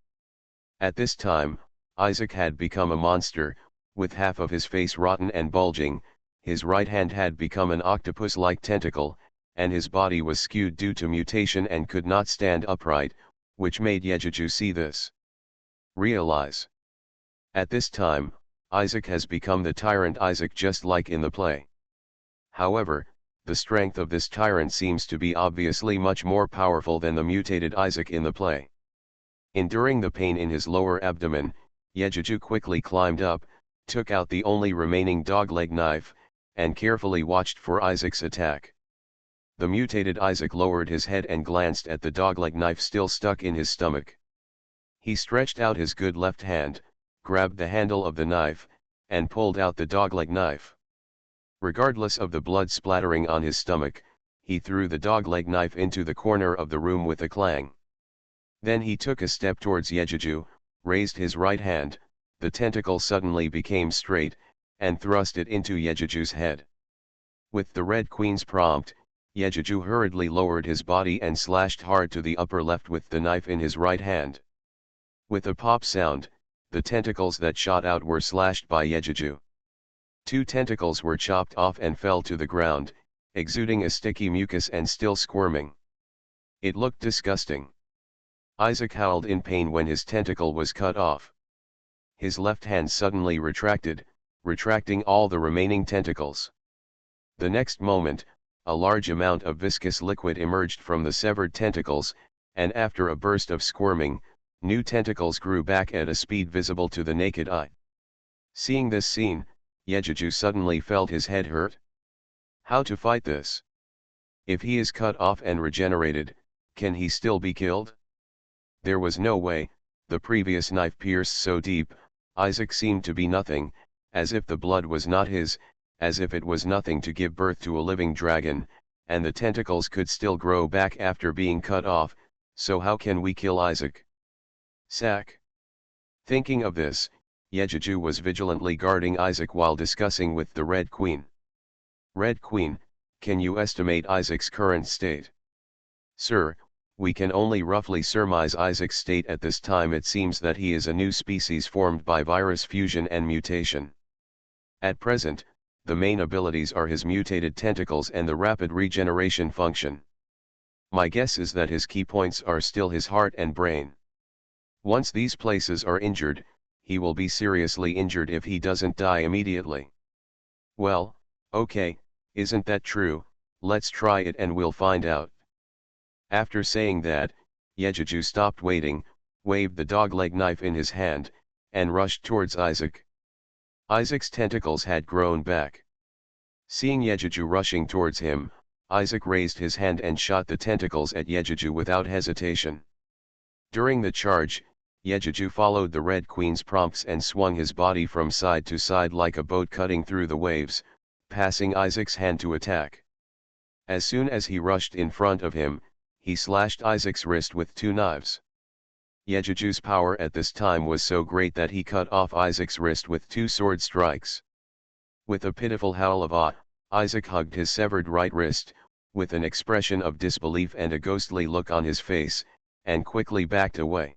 At this time, Isaac had become a monster, with half of his face rotten and bulging, his right hand had become an octopus-like tentacle, and his body was skewed due to mutation and could not stand upright, which made Yejuju see this. Realize. At this time, Isaac has become the tyrant Isaac just like in the play. However, the strength of this tyrant seems to be obviously much more powerful than the mutated Isaac in the play. Enduring the pain in his lower abdomen, Yejuju quickly climbed up, took out the only remaining dogleg knife, and carefully watched for Isaac's attack. The mutated Isaac lowered his head and glanced at the dogleg knife still stuck in his stomach. He stretched out his good left hand, grabbed the handle of the knife, and pulled out the dogleg knife. Regardless of the blood splattering on his stomach, he threw the dogleg knife into the corner of the room with a clang. Then he took a step towards Yejuju, raised his right hand, the tentacle suddenly became straight, and thrust it into Yejuju's head. With the Red Queen's prompt, Yejuju hurriedly lowered his body and slashed hard to the upper left with the knife in his right hand. With a pop sound, the tentacles that shot out were slashed by Yejuju. 2 tentacles were chopped off and fell to the ground, exuding a sticky mucus and still squirming. It looked disgusting. Isaac howled in pain when his tentacle was cut off. His left hand suddenly retracted, retracting all the remaining tentacles. The next moment, a large amount of viscous liquid emerged from the severed tentacles, and after a burst of squirming, new tentacles grew back at a speed visible to the naked eye. Seeing this scene, Yejuju suddenly felt his head hurt. How to fight this? If he is cut off and regenerated, can he still be killed? There was no way. The previous knife pierced so deep, Isaac seemed to be nothing, as if the blood was not his, as if it was nothing to give birth to a living dragon, and the tentacles could still grow back after being cut off, so how can we kill Isaac? Sack. Thinking of this, Yejuju was vigilantly guarding Isaac while discussing with the Red Queen. Red Queen, can you estimate Isaac's current state? Sir, we can only roughly surmise Isaac's state at this time. It seems that he is a new species formed by virus fusion and mutation. At present, the main abilities are his mutated tentacles and the rapid regeneration function. My guess is that his key points are still his heart and brain. Once these places are injured, he will be seriously injured if he doesn't die immediately. Well, okay, isn't that true? Let's try it and we'll find out. After saying that, Yejuju stopped waiting, waved the dogleg knife in his hand, and rushed towards Isaac. Isaac's tentacles had grown back. Seeing Yejuju rushing towards him, Isaac raised his hand and shot the tentacles at Yejuju without hesitation. During the charge, Yejuju followed the Red Queen's prompts and swung his body from side to side like a boat cutting through the waves, passing Isaac's hand to attack. As soon as he rushed in front of him, he slashed Isaac's wrist with two knives. Yejuju's power at this time was so great that he cut off Isaac's wrist with two sword strikes. With a pitiful howl of awe, Isaac hugged his severed right wrist, with an expression of disbelief and a ghostly look on his face, and quickly backed away.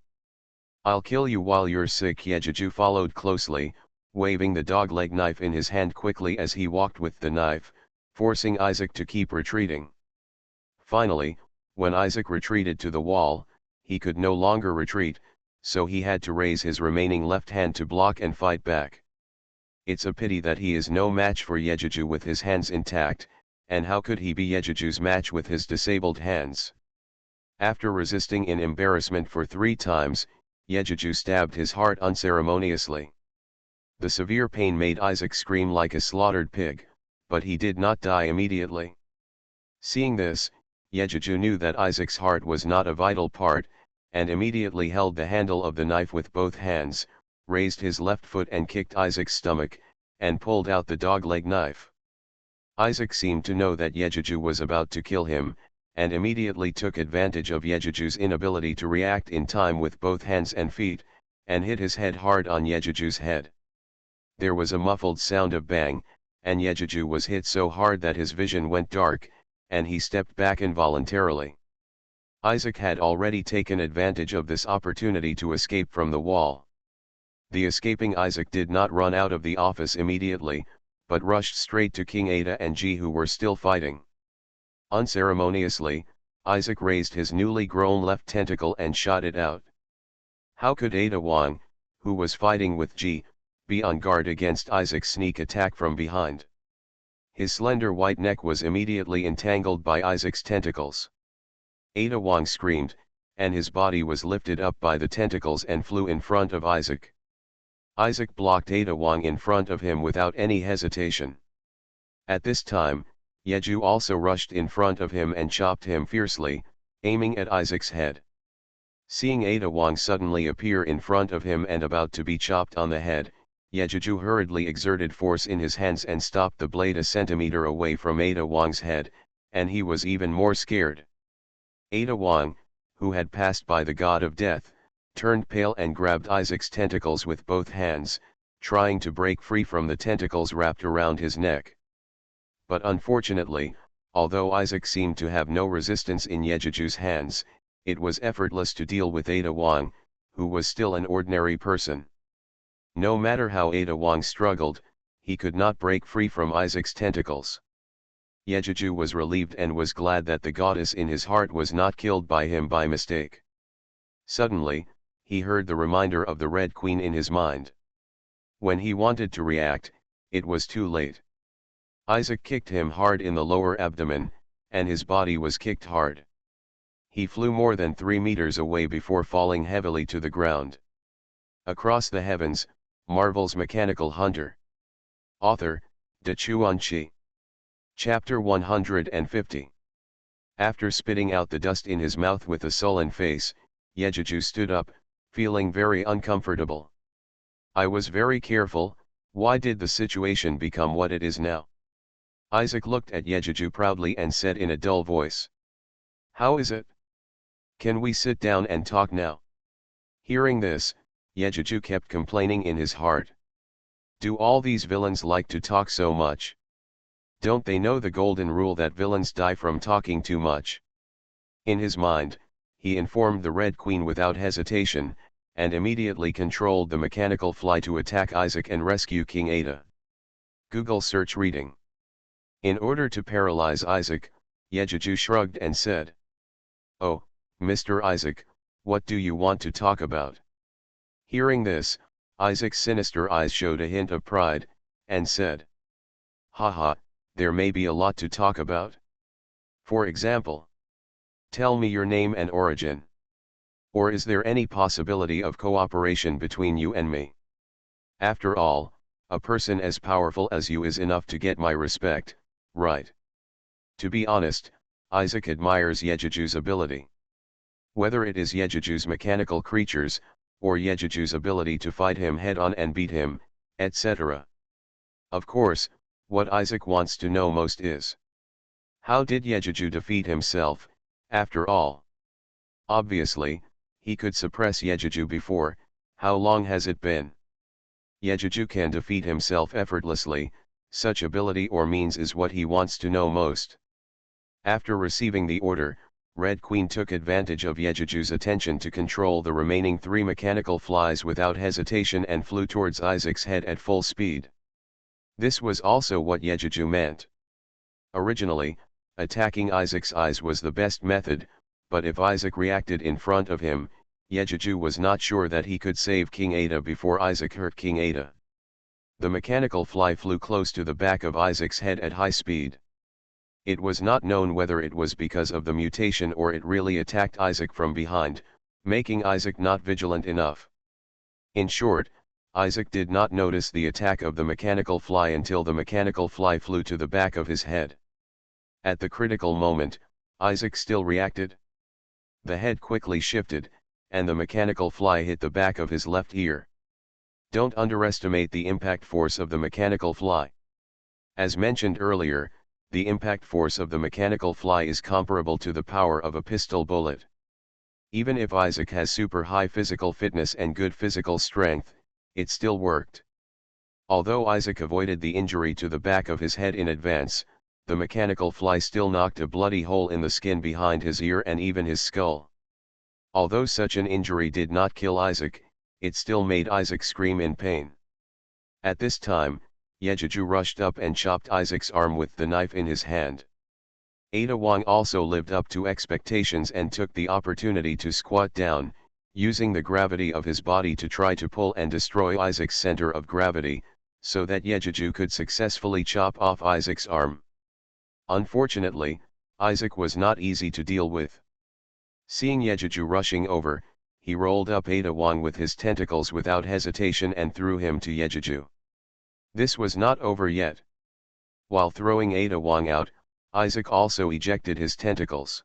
"I'll kill you while you're sick." Yejuju followed closely, waving the dog-leg knife in his hand quickly as he walked with the knife, forcing Isaac to keep retreating. Finally, when Isaac retreated to the wall, he could no longer retreat, so he had to raise his remaining left hand to block and fight back. It's a pity that he is no match for Yejuju with his hands intact, and how could he be Yejuju's match with his disabled hands? After resisting in embarrassment for 3 times, Yejuju stabbed his heart unceremoniously. The severe pain made Isaac scream like a slaughtered pig, but he did not die immediately. Seeing this, Yejuju knew that Isaac's heart was not a vital part, and immediately held the handle of the knife with both hands, raised his left foot and kicked Isaac's stomach, and pulled out the dog-leg knife. Isaac seemed to know that Yejuju was about to kill him, and immediately took advantage of Yejuju's inability to react in time with both hands and feet, and hit his head hard on Yejuju's head. There was a muffled sound of bang, and Yejuju was hit so hard that his vision went dark, and he stepped back involuntarily. Isaac had already taken advantage of this opportunity to escape from the wall. The escaping Isaac did not run out of the office immediately, but rushed straight to King Ada and Ji, who were still fighting. Unceremoniously, Isaac raised his newly grown left tentacle and shot it out. How could Ada Wong, who was fighting with Ji, be on guard against Isaac's sneak attack from behind? His slender white neck was immediately entangled by Isaac's tentacles. Ada Wong screamed, and his body was lifted up by the tentacles and flew in front of Isaac. Isaac blocked Ada Wong in front of him without any hesitation. At this time, Yeju also rushed in front of him and chopped him fiercely, aiming at Isaac's head. Seeing Ada Wong suddenly appear in front of him and about to be chopped on the head, Yejuju hurriedly exerted force in his hands and stopped the blade a centimeter away from Ada Wong's head, and he was even more scared. Ada Wong, who had passed by the god of death, turned pale and grabbed Isaac's tentacles with both hands, trying to break free from the tentacles wrapped around his neck. But unfortunately, although Isaac seemed to have no resistance in Yejuju's hands, it was effortless to deal with Ada Wong, who was still an ordinary person. No matter how Ada Wong struggled, he could not break free from Isaac's tentacles. Yejuju was relieved and was glad that the goddess in his heart was not killed by him by mistake. Suddenly, he heard the reminder of the Red Queen in his mind. When he wanted to react, it was too late. Isaac kicked him hard in the lower abdomen, and his body was kicked hard. He flew more than 3 meters away before falling heavily to the ground. Across the Heavens, Marvel's Mechanical Hunter. Author, De Chuan-Chi. Chapter 150. After spitting out the dust in his mouth with a sullen face, Yejuju stood up, feeling very uncomfortable. "I was very careful. Why did the situation become what it is now?" Isaac looked at Yejuju proudly and said in a dull voice. "How is it? Can we sit down and talk now?" Hearing this, Yejuju kept complaining in his heart. Do all these villains like to talk so much? Don't they know the golden rule that villains die from talking too much? In his mind, he informed the Red Queen without hesitation, and immediately controlled the mechanical fly to attack Isaac and rescue King Ada. Google search reading. In order to paralyze Isaac, Yejuju shrugged and said, "Oh, Mr. Isaac, what do you want to talk about?" Hearing this, Isaac's sinister eyes showed a hint of pride, and said, "Haha, there may be a lot to talk about. For example, tell me your name and origin. Or is there any possibility of cooperation between you and me? After all, a person as powerful as you is enough to get my respect, right? To be honest, Isaac admires Yejiju's ability. Whether it is Yejiju's mechanical creatures, or Yejiju's ability to fight him head-on and beat him, etc. Of course, what Isaac wants to know most is, how did Yejiju defeat himself, after all? Obviously, he could suppress Yejiju before. How long has it been? Yejiju can defeat himself effortlessly. Such ability or means is what he wants to know most. After receiving the order, Red Queen took advantage of Yejiju's attention to control the remaining 3 mechanical flies without hesitation and flew towards Isaac's head at full speed. This was also what Yejiju meant. Originally, attacking Isaac's eyes was the best method, but if Isaac reacted in front of him, Yejiju was not sure that he could save King Ada before Isaac hurt King Ada. The mechanical fly flew close to the back of Isaac's head at high speed. It was not known whether it was because of the mutation or it really attacked Isaac from behind, making Isaac not vigilant enough. In short, Isaac did not notice the attack of the mechanical fly until the mechanical fly flew to the back of his head. At the critical moment, Isaac still reacted. The head quickly shifted, and the mechanical fly hit the back of his left ear. Don't underestimate the impact force of the mechanical fly. As mentioned earlier, the impact force of the mechanical fly is comparable to the power of a pistol bullet. Even if Isaac has super high physical fitness and good physical strength, it still worked. Although Isaac avoided the injury to the back of his head in advance, the mechanical fly still knocked a bloody hole in the skin behind his ear and even his skull. Although such an injury did not kill Isaac, it still made Isaac scream in pain. At this time, Yejiju rushed up and chopped Isaac's arm with the knife in his hand. Ada Wong also lived up to expectations and took the opportunity to squat down, using the gravity of his body to try to pull and destroy Isaac's center of gravity, so that Yejiju could successfully chop off Isaac's arm. Unfortunately, Isaac was not easy to deal with. Seeing Yejiju rushing over, he rolled up Ada Wong with his tentacles without hesitation and threw him to Yejiju. This was not over yet. While throwing Ada Wong out, Isaac also ejected his tentacles.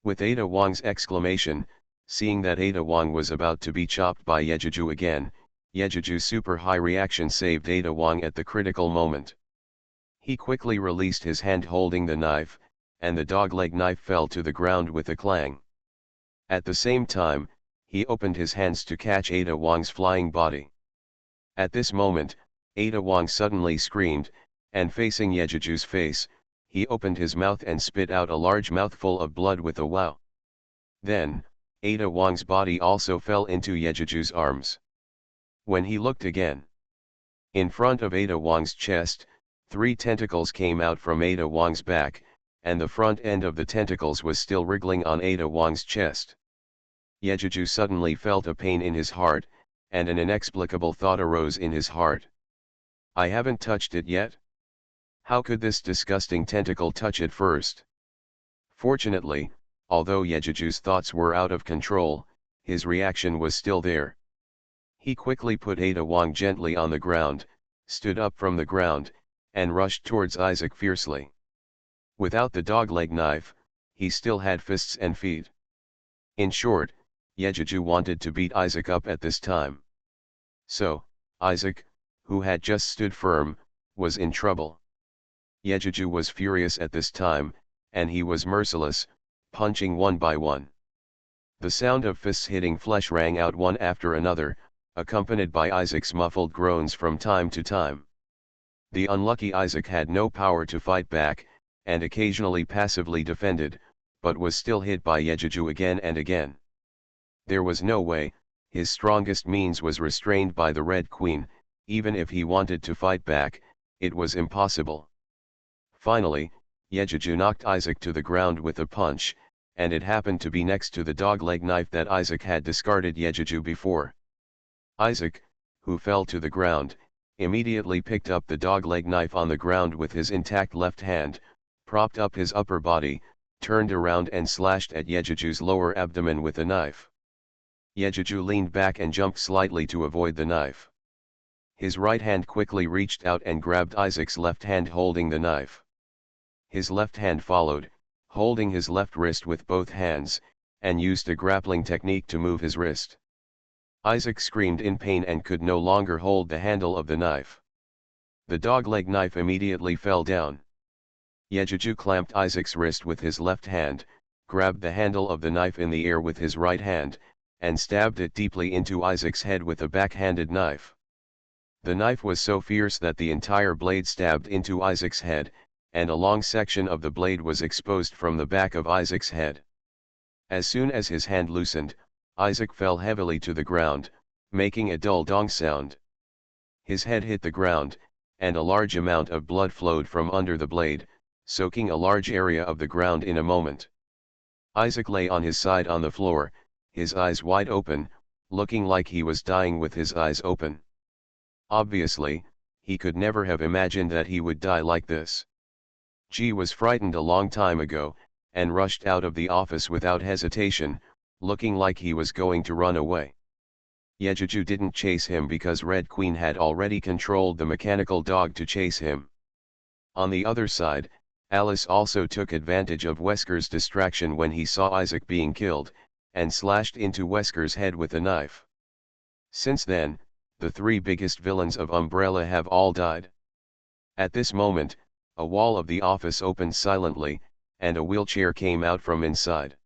With Ada Wong's exclamation, seeing that Ada Wong was about to be chopped by Yejiju again, Yejiju's super high reaction saved Ada Wong at the critical moment. He quickly released his hand holding the knife, and the dogleg knife fell to the ground with a clang. At the same time, he opened his hands to catch Ada Wong's flying body. At this moment, Ada Wong suddenly screamed, and facing Yejiju's face, he opened his mouth and spit out a large mouthful of blood with a wow. Then, Ada Wong's body also fell into Yejiju's arms. When he looked again, in front of Ada Wong's chest, 3 tentacles came out from Ada Wong's back, and the front end of the tentacles was still wriggling on Ada Wong's chest. Yejiju suddenly felt a pain in his heart, and an inexplicable thought arose in his heart. I haven't touched it yet? How could this disgusting tentacle touch it first? Fortunately, although Yejiju's thoughts were out of control, his reaction was still there. He quickly put Ada Wong gently on the ground, stood up from the ground, and rushed towards Isaac fiercely. Without the dogleg knife, he still had fists and feet. In short, Yejiju wanted to beat Isaac up at this time. So, Isaac, who had just stood firm, was in trouble. Yejiju was furious at this time, and he was merciless, punching one by one. The sound of fists hitting flesh rang out one after another, accompanied by Isaac's muffled groans from time to time. The unlucky Isaac had no power to fight back, and occasionally passively defended, but was still hit by Yejiju again and again. There was no way, his strongest means was restrained by the Red Queen. Even if he wanted to fight back, it was impossible. Finally, Yejiju knocked Isaac to the ground with a punch, and it happened to be next to the dogleg knife that Isaac had discarded Yejiju before. Isaac, who fell to the ground, immediately picked up the dogleg knife on the ground with his intact left hand, propped up his upper body, turned around and slashed at Yejiju's lower abdomen with a knife. Yejiju leaned back and jumped slightly to avoid the knife. His right hand quickly reached out and grabbed Isaac's left hand holding the knife. His left hand followed, holding his left wrist with both hands, and used a grappling technique to move his wrist. Isaac screamed in pain and could no longer hold the handle of the knife. The dog-leg knife immediately fell down. Yejuju clamped Isaac's wrist with his left hand, grabbed the handle of the knife in the air with his right hand, and stabbed it deeply into Isaac's head with a back-handed knife. The knife was so fierce that the entire blade stabbed into Isaac's head, and a long section of the blade was exposed from the back of Isaac's head. As soon as his hand loosened, Isaac fell heavily to the ground, making a dull dong sound. His head hit the ground, and a large amount of blood flowed from under the blade, soaking a large area of the ground in a moment. Isaac lay on his side on the floor, his eyes wide open, looking like he was dying with his eyes open. Obviously, he could never have imagined that he would die like this. G was frightened a long time ago, and rushed out of the office without hesitation, looking like he was going to run away. Yejuju didn't chase him because Red Queen had already controlled the mechanical dog to chase him. On the other side, Alice also took advantage of Wesker's distraction when he saw Isaac being killed, and slashed into Wesker's head with a knife. Since then, the three biggest villains of Umbrella have all died. At this moment, a wall of the office opened silently, and a wheelchair came out from inside.